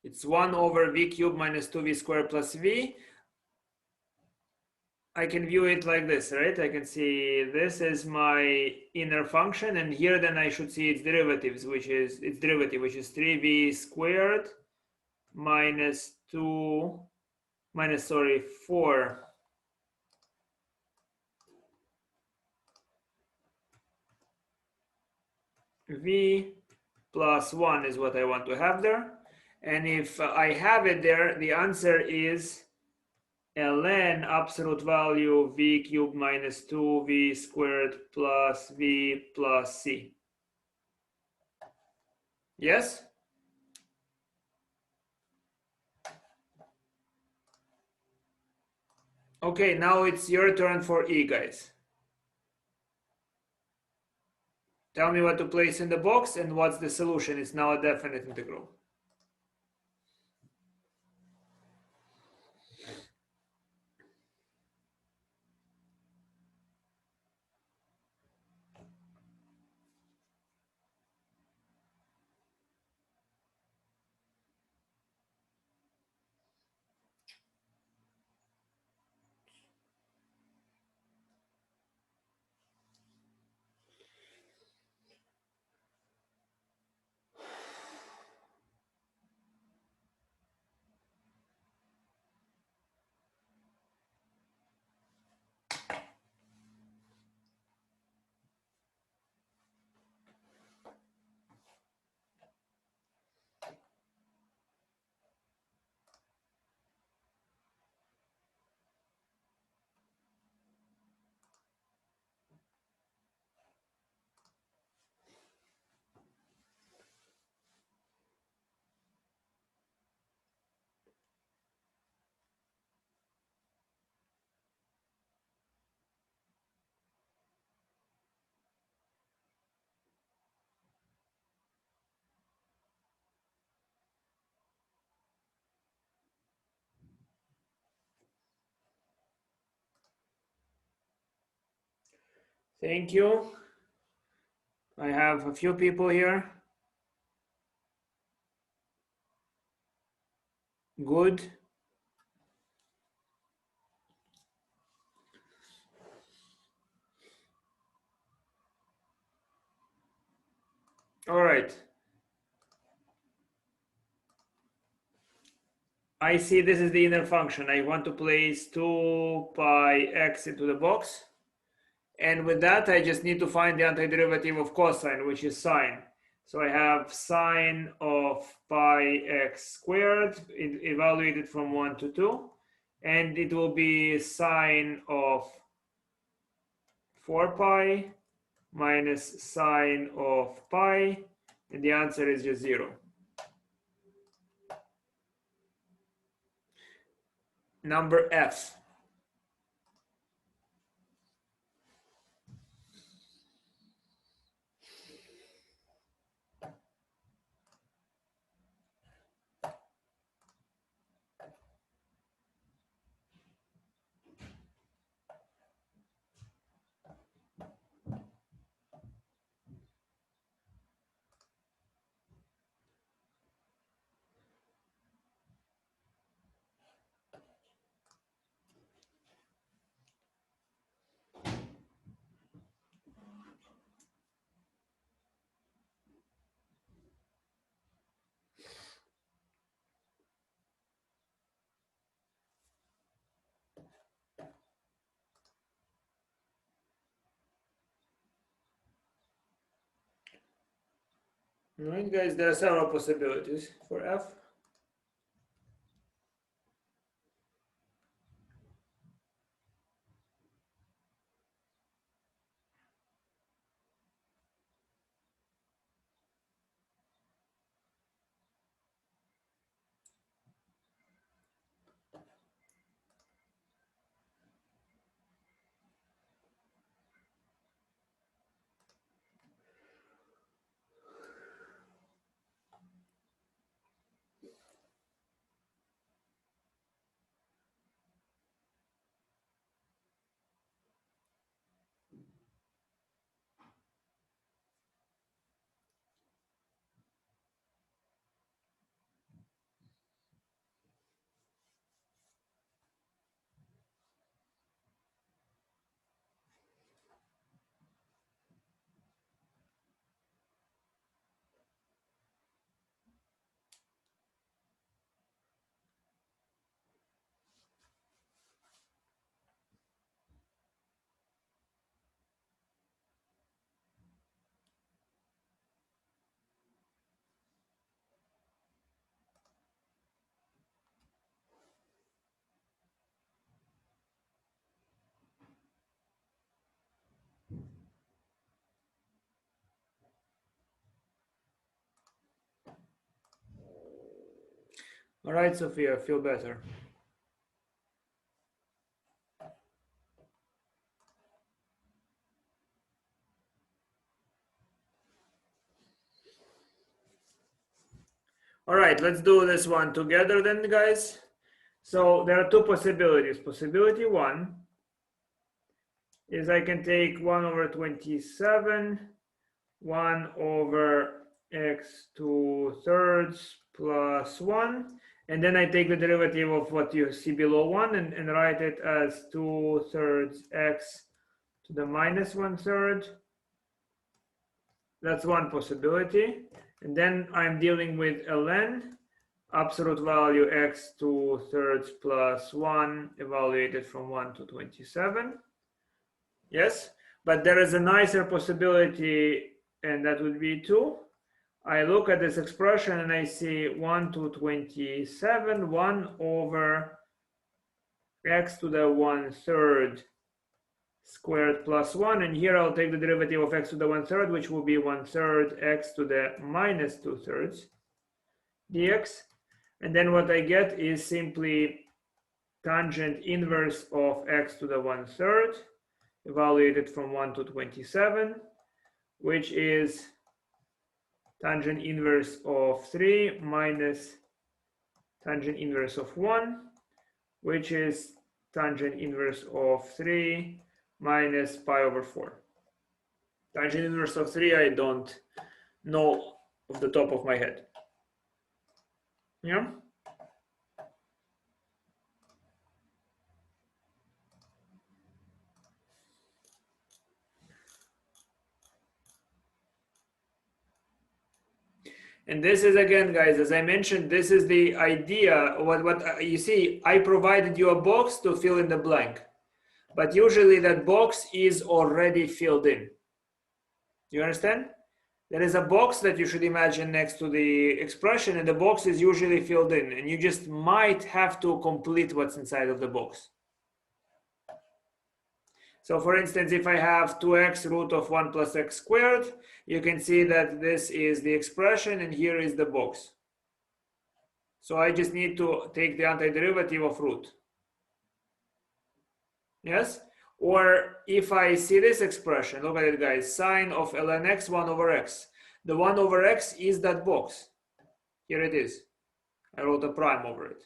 It's 1 over v cubed minus 2v squared plus v. I can view it like this, right? I can see this is my inner function, and here then I should see its derivatives, which is 3v squared minus 4 v plus 1 is what I want to have there. And if I have it there, the answer is ln absolute value v cubed minus 2v squared plus v plus c. Yes? Okay, now it's your turn for E, guys. Tell me what to place in the box and what's the solution. It's now a definite integral. Thank you. I have a few people here. Good. All right. I see this is the inner function. I want to place 2 pi x into the box. And with that, I just need to find the antiderivative of cosine, which is sine. So I have sine of pi x squared, evaluated from 1 to 2. And it will be sine of 4 pi minus sine of pi. And the answer is just 0. Number F. All right, guys, there are several possibilities for F. All right, Sophia, feel better. All right, let's do this one together then, guys. So there are two possibilities. Possibility one is I can take 1 over 27, 1 over x 2/3 plus 1, and then I take the derivative of what you see below 1 and write it as 2/3 x to the minus 1/3. That's one possibility. And then I'm dealing with ln, absolute value x 2/3 plus 1, evaluated from 1 to 27. Yes, but there is a nicer possibility, and that would be 2. I look at this expression and I see 1 to 27, 1 over x to the 1/3 squared plus 1, and here I'll take the derivative of x to the 1/3, which will be 1/3 x to the minus 2/3 dx, and then what I get is simply tangent inverse of x to the 1/3 evaluated from 1 to 27, which is tangent inverse of 3 minus tangent inverse of 1, which is tangent inverse of 3 minus pi over 4. Tangent inverse of 3 I don't know off the top of my head. Yeah? And this is, again, guys, as I mentioned, this is the idea. What you see, I provided you a box to fill in the blank, but usually that box is already filled in. You understand? There is a box that you should imagine next to the expression, and the box is usually filled in, and you just might have to complete what's inside of the box. So for instance, if I have 2x root of 1 plus x squared, you can see that this is the expression and here is the box. So I just need to take the antiderivative of root. Yes? Or if I see this expression, look at it, guys, sine of ln x 1 over x. The 1 over x is that box. Here it is. I wrote a prime over it.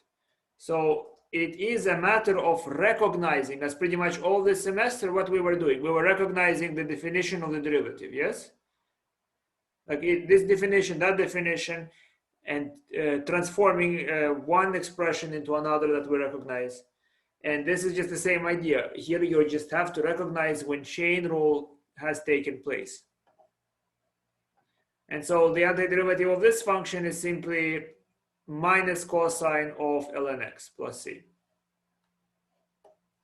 So it is a matter of recognizing, as pretty much all this semester, what we were doing. We were recognizing the definition of the derivative, yes? Like this definition, that definition, and transforming one expression into another that we recognize. And this is just the same idea. Here you just have to recognize when chain rule has taken place. And so the antiderivative of this function is simply minus cosine of ln x plus c.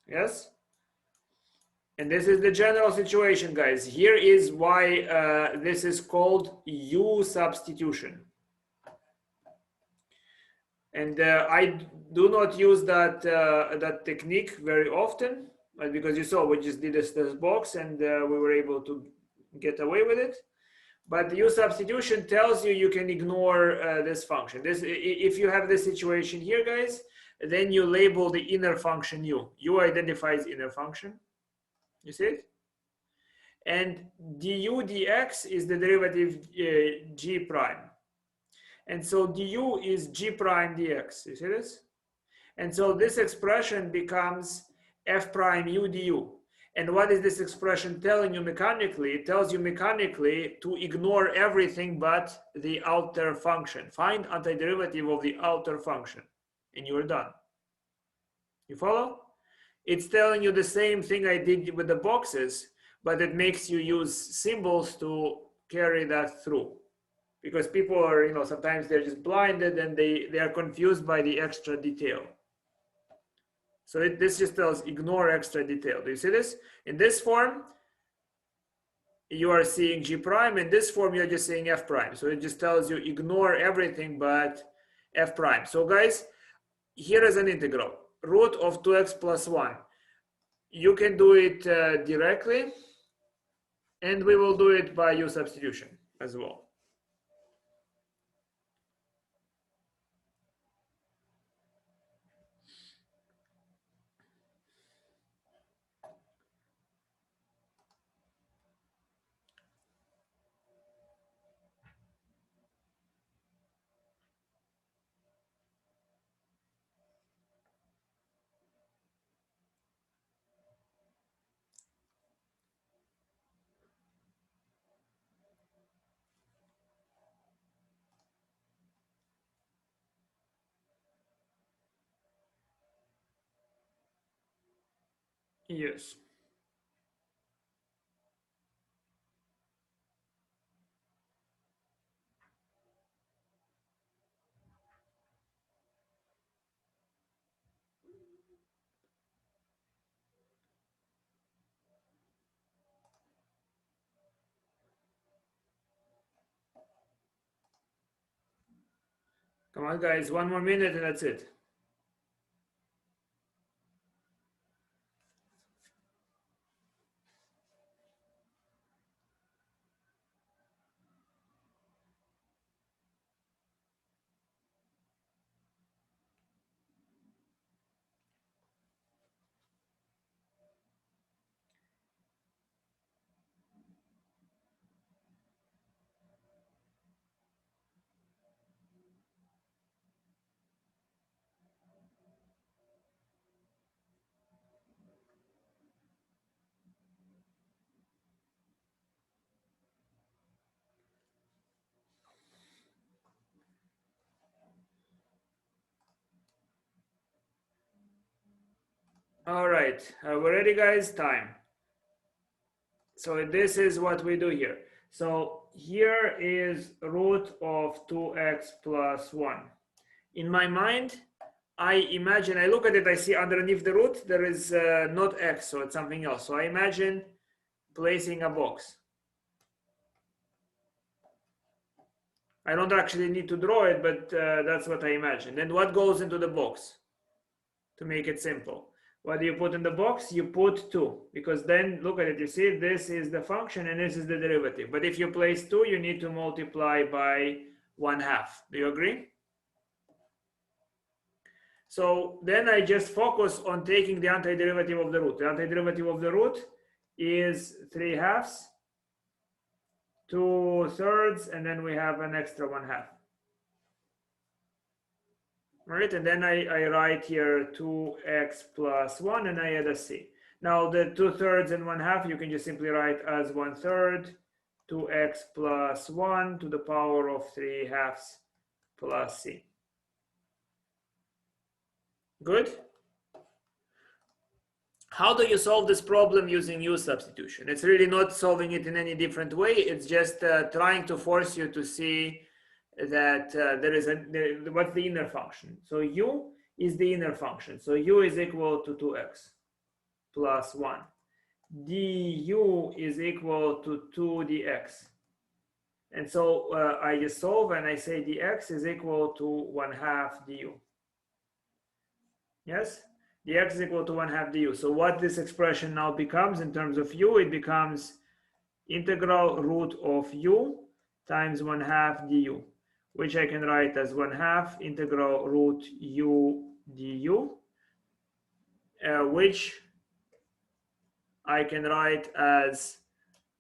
Yes? And this is the general situation, guys. Here is why this is called U substitution. And I do not use that technique very often, because you saw we just did this box and we were able to get away with it. But the U substitution tells you can ignore this function. If you have this situation here, guys, then you label the inner function U. U identifies inner function. You see it? And du dx is the derivative g prime. And so du is g prime dx. You see this? And so this expression becomes f prime u du. And what is this expression telling you mechanically? It tells you mechanically to ignore everything but the outer function. Find antiderivative of the outer function, and you're done. You follow? It's telling you the same thing I did with the boxes, but it makes you use symbols to carry that through. Because people are, sometimes they're just blinded and they are confused by the extra detail. So this just tells ignore extra detail. Do you see this? In this form, you are seeing g prime. In this form, you're just seeing f prime. So it just tells you ignore everything but f prime. So guys, here is an integral. Root of 2x plus 1. You can do it directly, and we will do it by U substitution as well. Yes. Come on, guys, one more minute and that's it. All right, we're ready, guys. Time. So this is what we do here. So here is root of 2x plus 1. In my mind, I imagine, I look at it, I see underneath the root, there is not x, so it's something else. So I imagine placing a box. I don't actually need to draw it, but that's what I imagine. And what goes into the box? To make it simple, what do you put in the box? You put 2, because then look at it, you see this is the function and this is the derivative. But if you place 2, you need to multiply by 1/2. Do you agree? So then I just focus on taking the antiderivative of the root. The antiderivative of the root is 3/2, 2/3, and then we have an extra 1/2. Right, and then I write here 2x plus 1 and I add a c. Now the 2/3 and 1/2 you can just simply write as 1/3, 2x plus 1 to the power of 3/2 plus c. Good? How do you solve this problem using U substitution? It's really not solving it in any different way. It's just trying to force you to see that what's the inner function. So u is the inner function. So u is equal to 2x plus 1. du is equal to 2 dx. And so I just solve and I say dx is equal to 1/2 du. Yes? Dx is equal to 1/2 du. So what this expression now becomes in terms of u, it becomes integral root of u times 1/2 du, which I can write as 1/2 integral root u du, which I can write as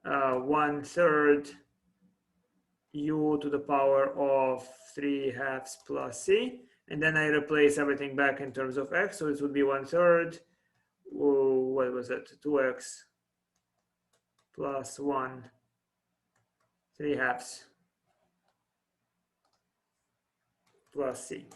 1/3 u to the power of 3/2 plus c, and then I replace everything back in terms of x, so it would be 1/3, what was it, 2x plus 1 3/2 plus c.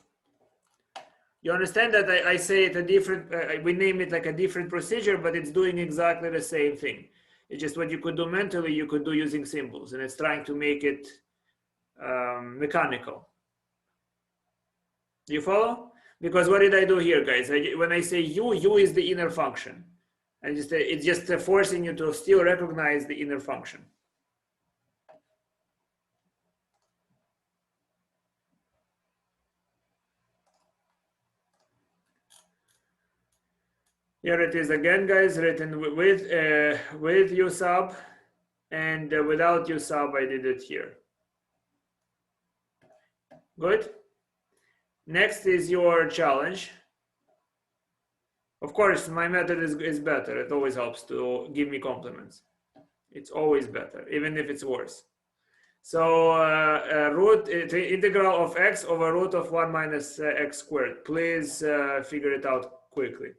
You understand that I say it a different, we name it like a different procedure, but it's doing exactly the same thing. It's just what you could do mentally, you could do using symbols, and it's trying to make it mechanical. Do you follow? Because what did I do here, guys? When I say u is the inner function. And it's just forcing you to still recognize the inner function. Here it is again, guys, written with U sub, and without U sub, I did it here. Good. Next is your challenge. Of course, my method is better. It always helps to give me compliments. It's always better, even if it's worse. So integral of x over root of 1 minus x squared. Please figure it out quickly.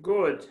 Good.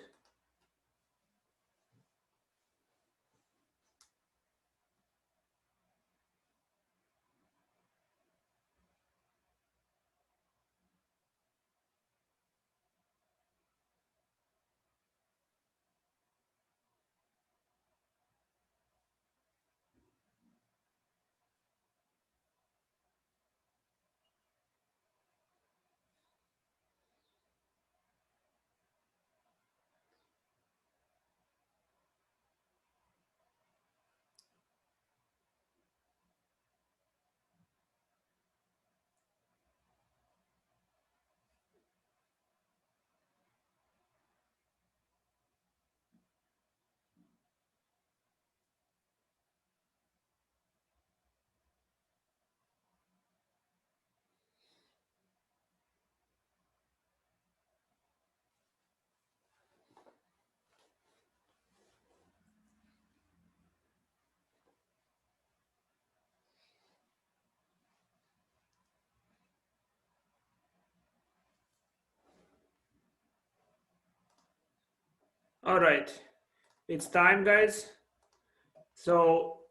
All right. It's time, guys. So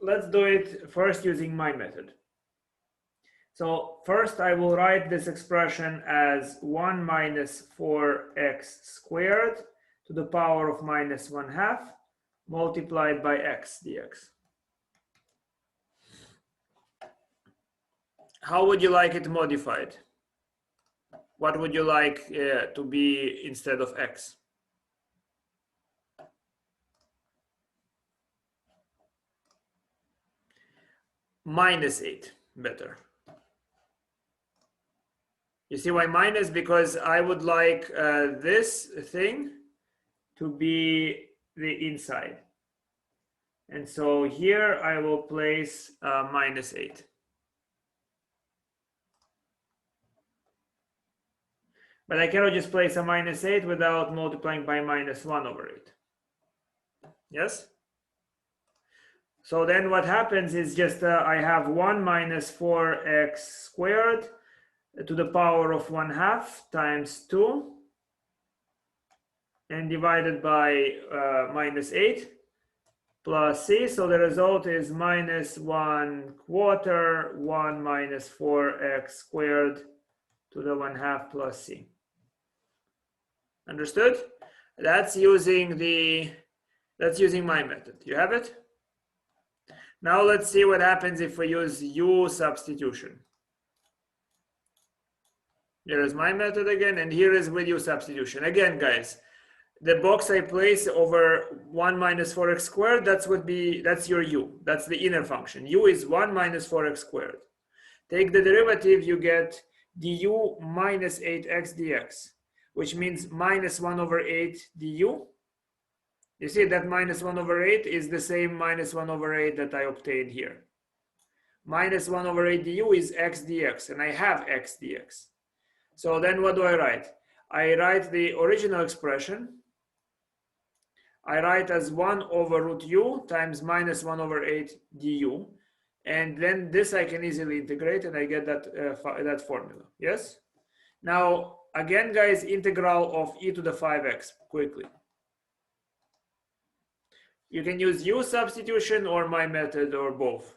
let's do it first using my method. So first I will write this expression as 1 minus 4x squared to the power of minus 1/2 multiplied by x dx. How would you like it modified? What would you like to be instead of x? Minus 8, better. You see why minus? Because I would like this thing to be the inside. And so here I will place minus 8. But I cannot just place a minus 8 without multiplying by minus 1 over 8. Yes? So then what happens is just I have 1 minus 4x squared to the power of 1/2 times 2 and divided by minus 8 plus c. So the result is minus 1/4 1 minus 4x squared to the 1/2 plus c. Understood? That's using my method. You have it? Now let's see what happens if we use U substitution. Here is my method again, and here is with U substitution. Again, guys, the box I place over 1 minus 4x squared, that's your U. That's the inner function. U is 1 minus 4x squared. Take the derivative, you get du minus 8x dx, which means minus 1 over 8 du. You see that minus 1 over 8 is the same minus 1 over 8 that I obtained here. Minus 1 over 8 du is x dx, and I have x dx. So then what do I write? I write the original expression. I write as 1 over root u times minus 1 over 8 du. And then this I can easily integrate, and I get that formula. Yes? Now, again, guys, integral of e to the 5x quickly. You can use U substitution or my method or both.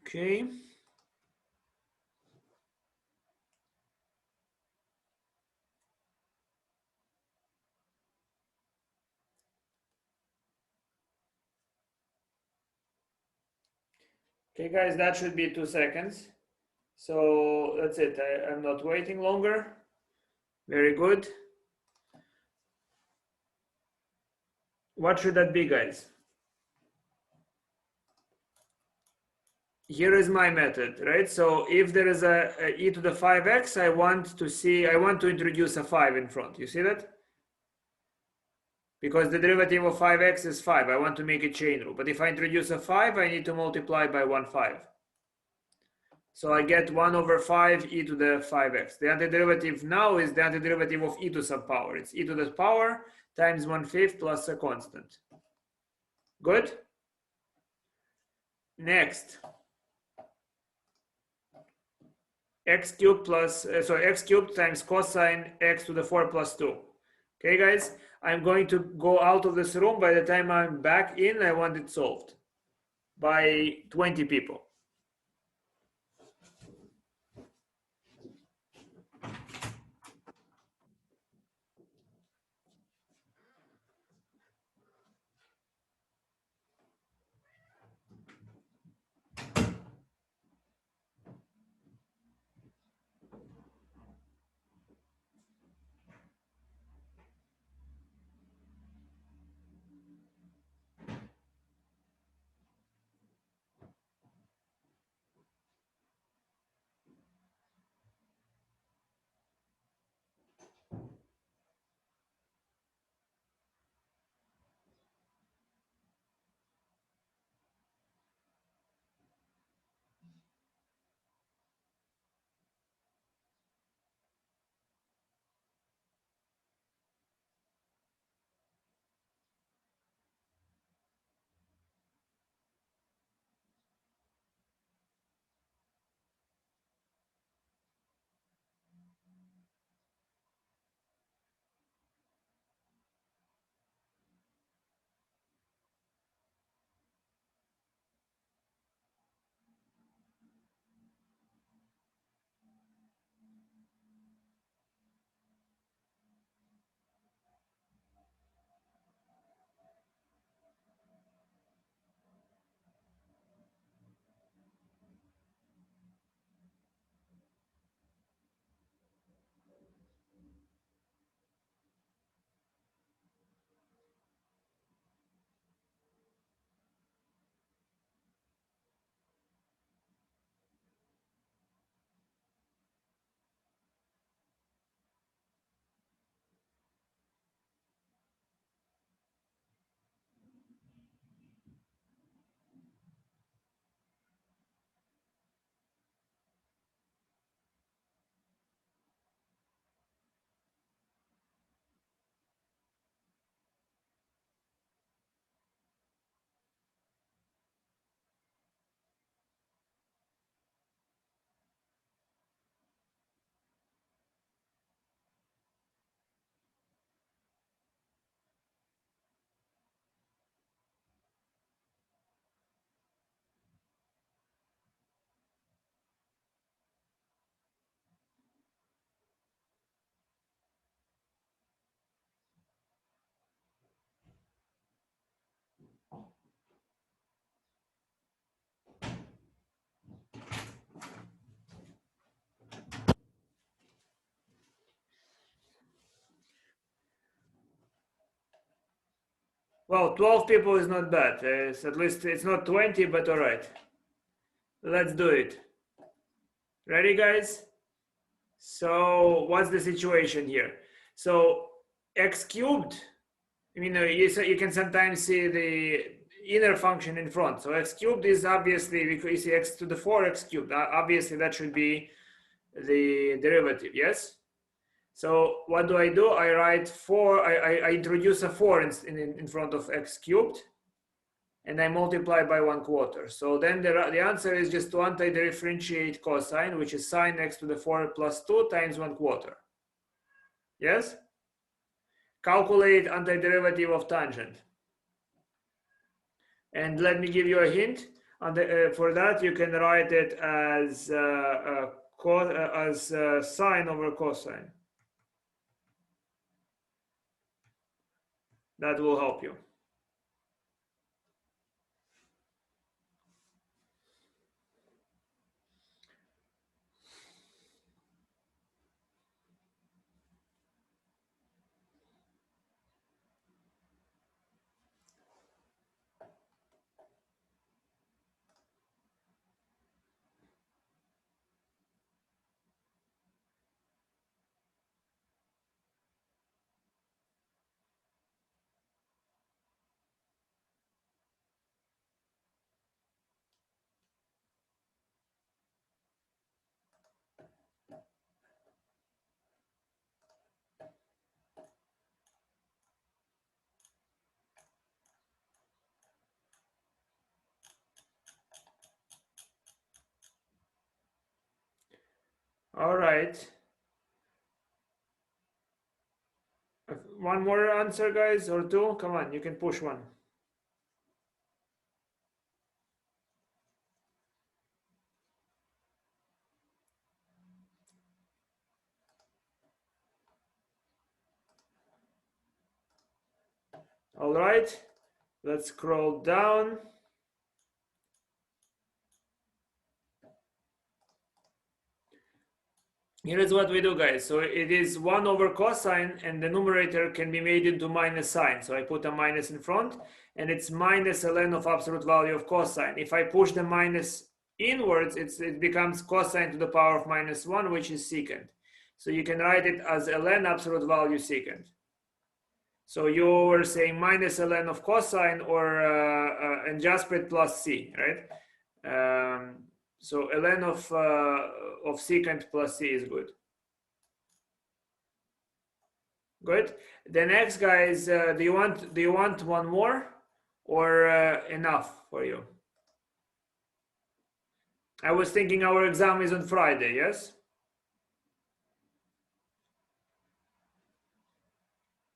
Okay. Okay, guys, that should be 2 seconds. So that's it. I'm not waiting longer. Very good. What should that be, guys? Here is my method, right? So if there is a e to the 5x, I want to introduce a 5 in front. You see that? Because the derivative of 5x is 5. I want to make a chain rule. But if I introduce a 5, I need to multiply by 1 5. So I get 1 over 5 e to the 5x. The antiderivative now is the antiderivative of e to some power. It's e to the power times 1/5 plus a constant. Good? Next. X cubed times cosine x to the 4 plus 2. Okay, guys? I'm going to go out of this room. By the time I'm back in, I want it solved by 20 people. Well, 12 people is not bad. At least it's not 20, but all right. Let's do it. Ready, guys? So what's the situation here? So x cubed, I mean, you can sometimes see the inner function in front. So x cubed is obviously, because you see x to the 4 x cubed. Obviously, that should be the derivative, yes? So what do? I write 4, I introduce a 4 in front of x cubed, and I multiply by 1/4. So then the answer is just to anti-differentiate cosine, which is sine x to the 4 plus 2 times 1/4. Yes? Calculate antiderivative of tangent. And let me give you a hint. For that, you can write it as sine over cosine. That will help you. All right. One more answer, guys, or two? Come on, you can push one. All right, let's scroll down. Here is what we do, guys. So it is 1 over cosine, and the numerator can be made into minus sign. So I put a minus in front, and it's minus ln of absolute value of cosine. If I push the minus inwards, it becomes cosine to the power of -1, which is secant. So you can write it as ln absolute value secant. So you were saying minus ln of cosine, or and just put plus c, right? So ln of secant plus c is good. Good. The next, guys, do you want one more, or enough for you? I was thinking our exam is on Friday. Yes.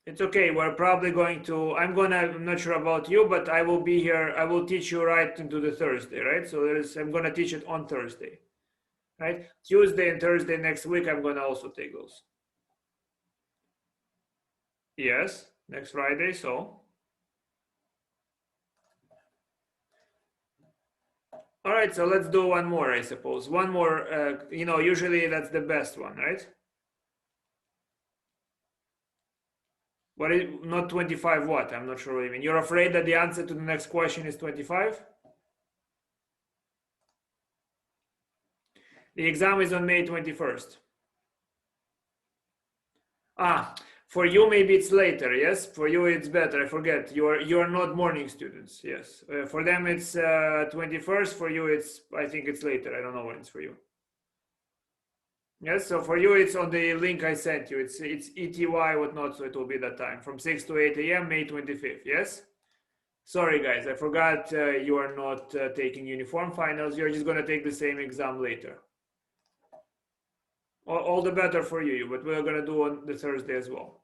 It's okay. We're probably going to. I'm not sure about you, but I will be here. I will teach you right into the Thursday, right? So I'm gonna teach it on Thursday, right? Tuesday and Thursday next week, I'm gonna also take those. Yes, next Friday. So, all right. So let's do one more, I suppose. One more. Usually that's the best one, right? What is not 25? What? I'm not sure what you mean. You're afraid that the answer to the next question is 25? The exam is on May 21st. For you maybe it's later. Yes, for you it's better. I forget. You're not morning students. Yes, for them it's 21st. For you I think it's later. I don't know when it's for you. Yes, so for you it's on the link I sent you. It's ETY whatnot, so it will be that time from 6 to 8 a.m. May 25th. Yes. Sorry guys, I forgot you are not taking uniform finals. You're just gonna take the same exam later. All the better for you, but we're gonna do on the Thursday as well.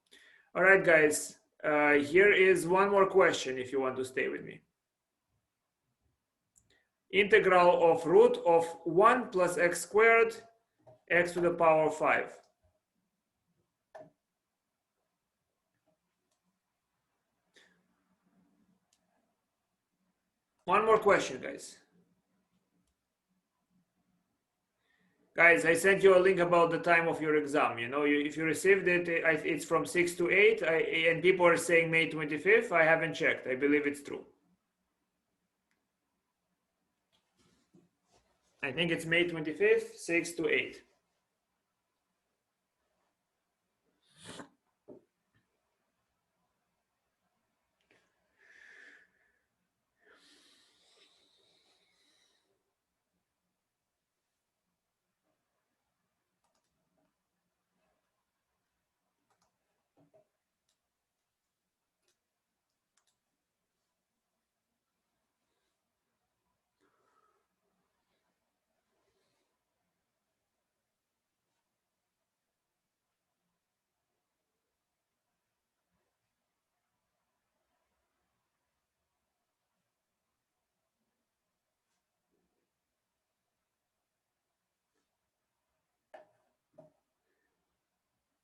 All right, guys. Here is one more question if you want to stay with me. Integral of root of 1 plus x squared x to the power 5. One more question, guys. Guys, I sent you a link about the time of your exam. If you received it, it's from 6 to 8, and people are saying May 25th. I haven't checked. I believe it's true. I think it's May 25th, 6 to 8.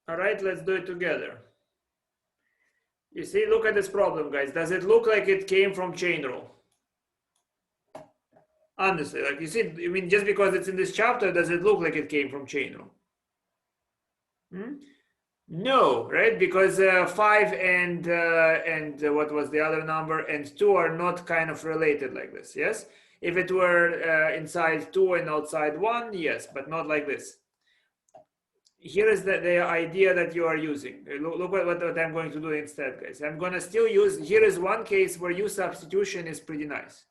All right, let's do it together. You see, look at this problem, guys. Does it look like it came from chain rule? Honestly, like you see, I mean, just because it's in this chapter, does it look like it came from chain rule? No, right? Because 5 and what was the other number, and 2 are not kind of related like this. Yes, if it were inside 2 and outside 1, yes, but not like this. Here is the idea that you are using. Look what I'm going to do instead, guys. I'm going to still use, here is one case where U substitution is pretty nice.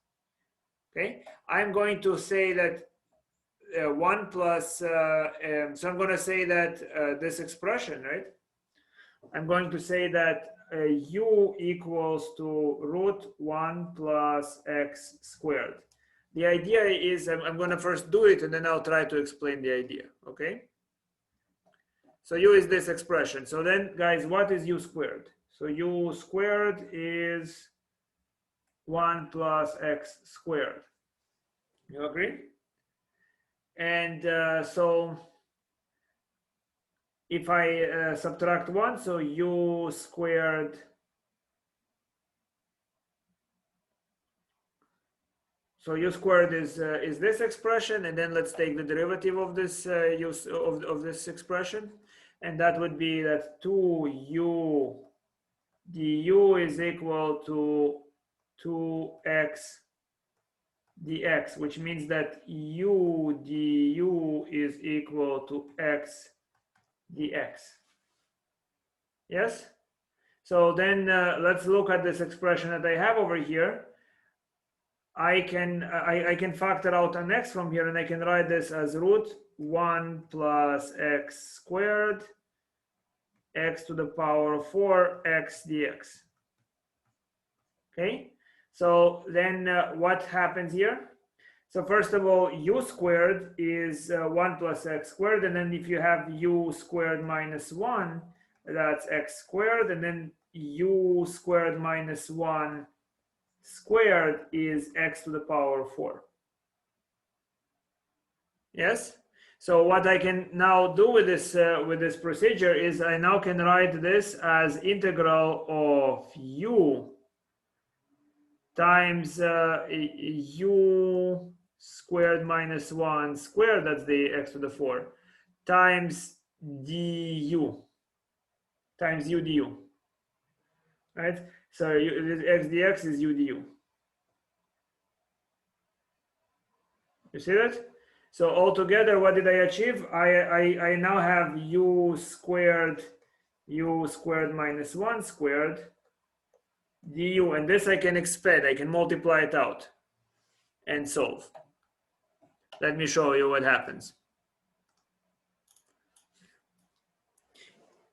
Okay, I'm going to say that 1 plus, so I'm going to say that this expression, right? I'm going to say that U equals to root 1 plus x squared. The idea is, I'm going to first do it and then I'll try to explain the idea, okay? So u is this expression. So then, guys, what is u squared? So u squared is 1 plus x squared. You agree? And so if I subtract 1, so u squared, so u squared is this expression, and then let's take the derivative of this of this expression, and that would be that 2u du is equal to 2x dx, which means that u du is equal to x dx. Yes? So then let's look at this expression that I have over here. I can factor out an x from here, and I can write this as root 1 plus x squared x to the power of 4 x dx. Okay, so then what happens here? So first of all, u squared is 1 plus x squared, and then if you have u squared minus 1, that's x squared, and then u squared minus 1 squared is x to the power of 4. Yes? So what I can now do with this procedure is I now can write this as integral of u times u squared minus 1 squared, that's the x to the 4, times du, times u du, right? So x dx is u du. You see that? So altogether, what did I achieve? I now have u squared minus 1 squared du, and this I can expand, I can multiply it out and solve. Let me show you what happens.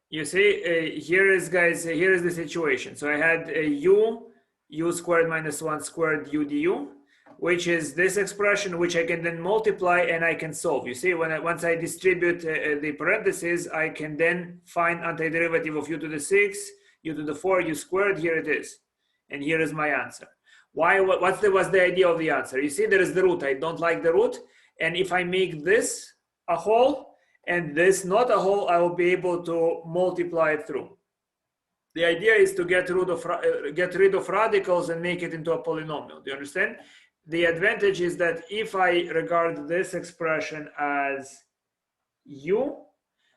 You see, here is, guys, here is the situation. So I had u squared minus 1 squared u du, which is this expression, which I can then multiply and I can solve. You see, once I distribute the parentheses, I can then find antiderivative of u to the 6, u to the 4, u squared. Here it is, and here is my answer. Why? What's the idea of the answer? You see, there is the root. I don't like the root, and if I make this a whole and this not a whole, I will be able to multiply it through. The idea is to get rid of radicals and make it into a polynomial. Do you understand? The advantage is that if I regard this expression as u,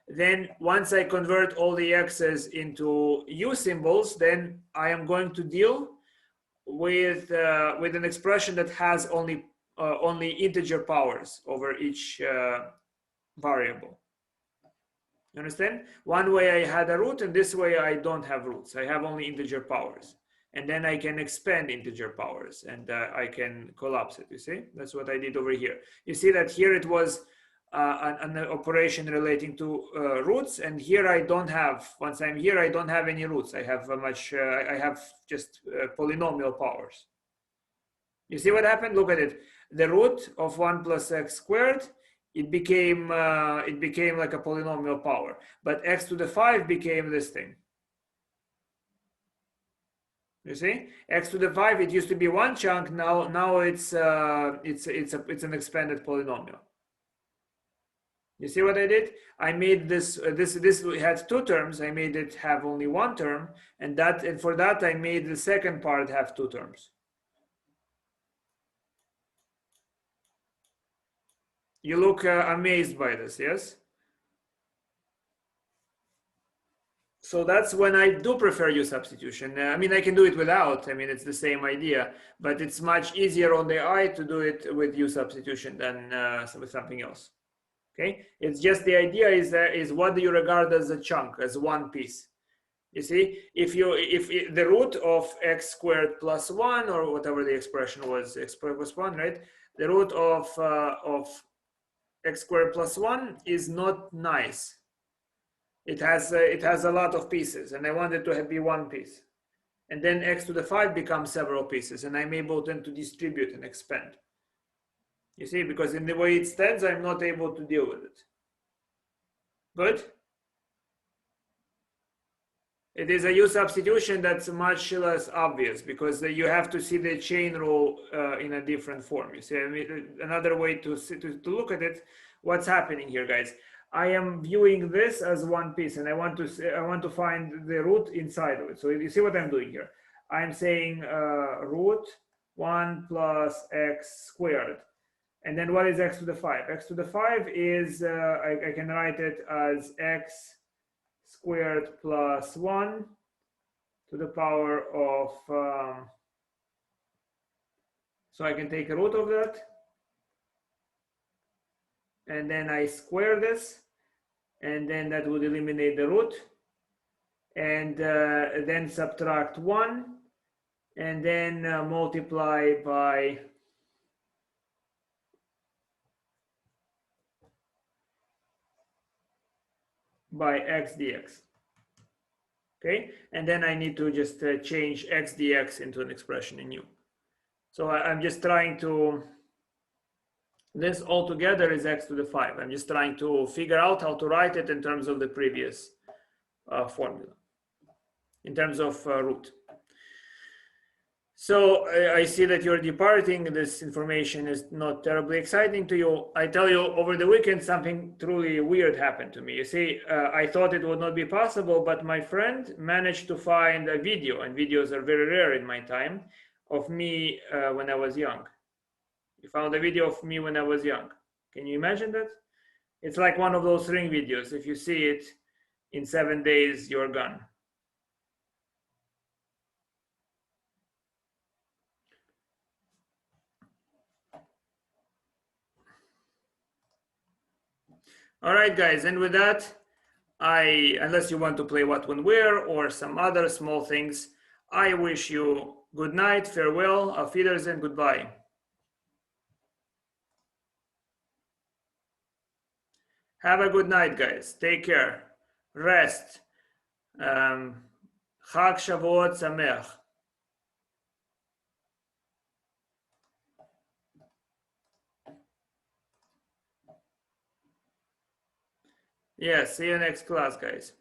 then once I convert all the x's into u symbols, then I am going to deal with an expression that has only integer powers over each variable. You understand? One way I had a root, and this way I don't have roots. I have only integer powers. And then I can expand integer powers, and I can collapse it, you see? That's what I did over here. You see that here it was an operation relating to roots, and here I don't have, once I'm here, I don't have any roots. I have I have just polynomial powers. You see what happened? Look at it. The root of 1 plus x squared, it became like a polynomial power, but x to the 5 became this thing. You see, x to the 5, it used to be one chunk. Now it's an expanded polynomial. You see what I did? I made this had two terms. I made it have only one term, and for that I made the second part have two terms. You look amazed by this, yes? So that's when I do prefer U substitution. I mean, I can do it without. I mean, it's the same idea, but it's much easier on the eye to do it with U substitution than with something else. Okay, it's just the idea is what do you regard as a chunk, as one piece? You see, if the root of x squared plus 1, or whatever the expression was, x squared plus 1, right? The root of x squared plus 1 is not nice. It has a lot of pieces, and I want it to be one piece. And then x to the 5 becomes several pieces, and I'm able then to distribute and expand. You see, because in the way it stands, I'm not able to deal with it. Good? It is a U substitution that's much less obvious because you have to see the chain rule in a different form. You see, I mean, another way to look at it, what's happening here, guys? I am viewing this as one piece, and I want to find the root inside of it. So you see what I'm doing here? I'm saying root 1 plus x squared. And then what is x to the 5? X to the 5 is, I can write it as x squared plus 1 to the power of, so I can take a root of that. And then I square this. And then that would eliminate the root. And then subtract 1. And then multiply by x dx. Okay, and then I need to just change x dx into an expression in U. So I'm just trying to, this altogether is x to the 5. I'm just trying to figure out how to write it in terms of the previous formula, in terms of root. So I see that you're departing. This information is not terribly exciting to you. I tell you, over the weekend, something truly weird happened to me. You see, I thought it would not be possible, but my friend managed to find a video, and videos are very rare in my time, of me when I was young. He found a video of me when I was young. Can you imagine that? It's like one of those ring videos. If you see it in 7 days, you're gone. All right, guys, and with that, unless you want to play what, when, where, or some other small things, I wish you good night, farewell, auf Wiedersehen, goodbye. Have a good night, guys. Take care. Rest. Chag Shavuot Sameach. Yeah, see you next class, guys.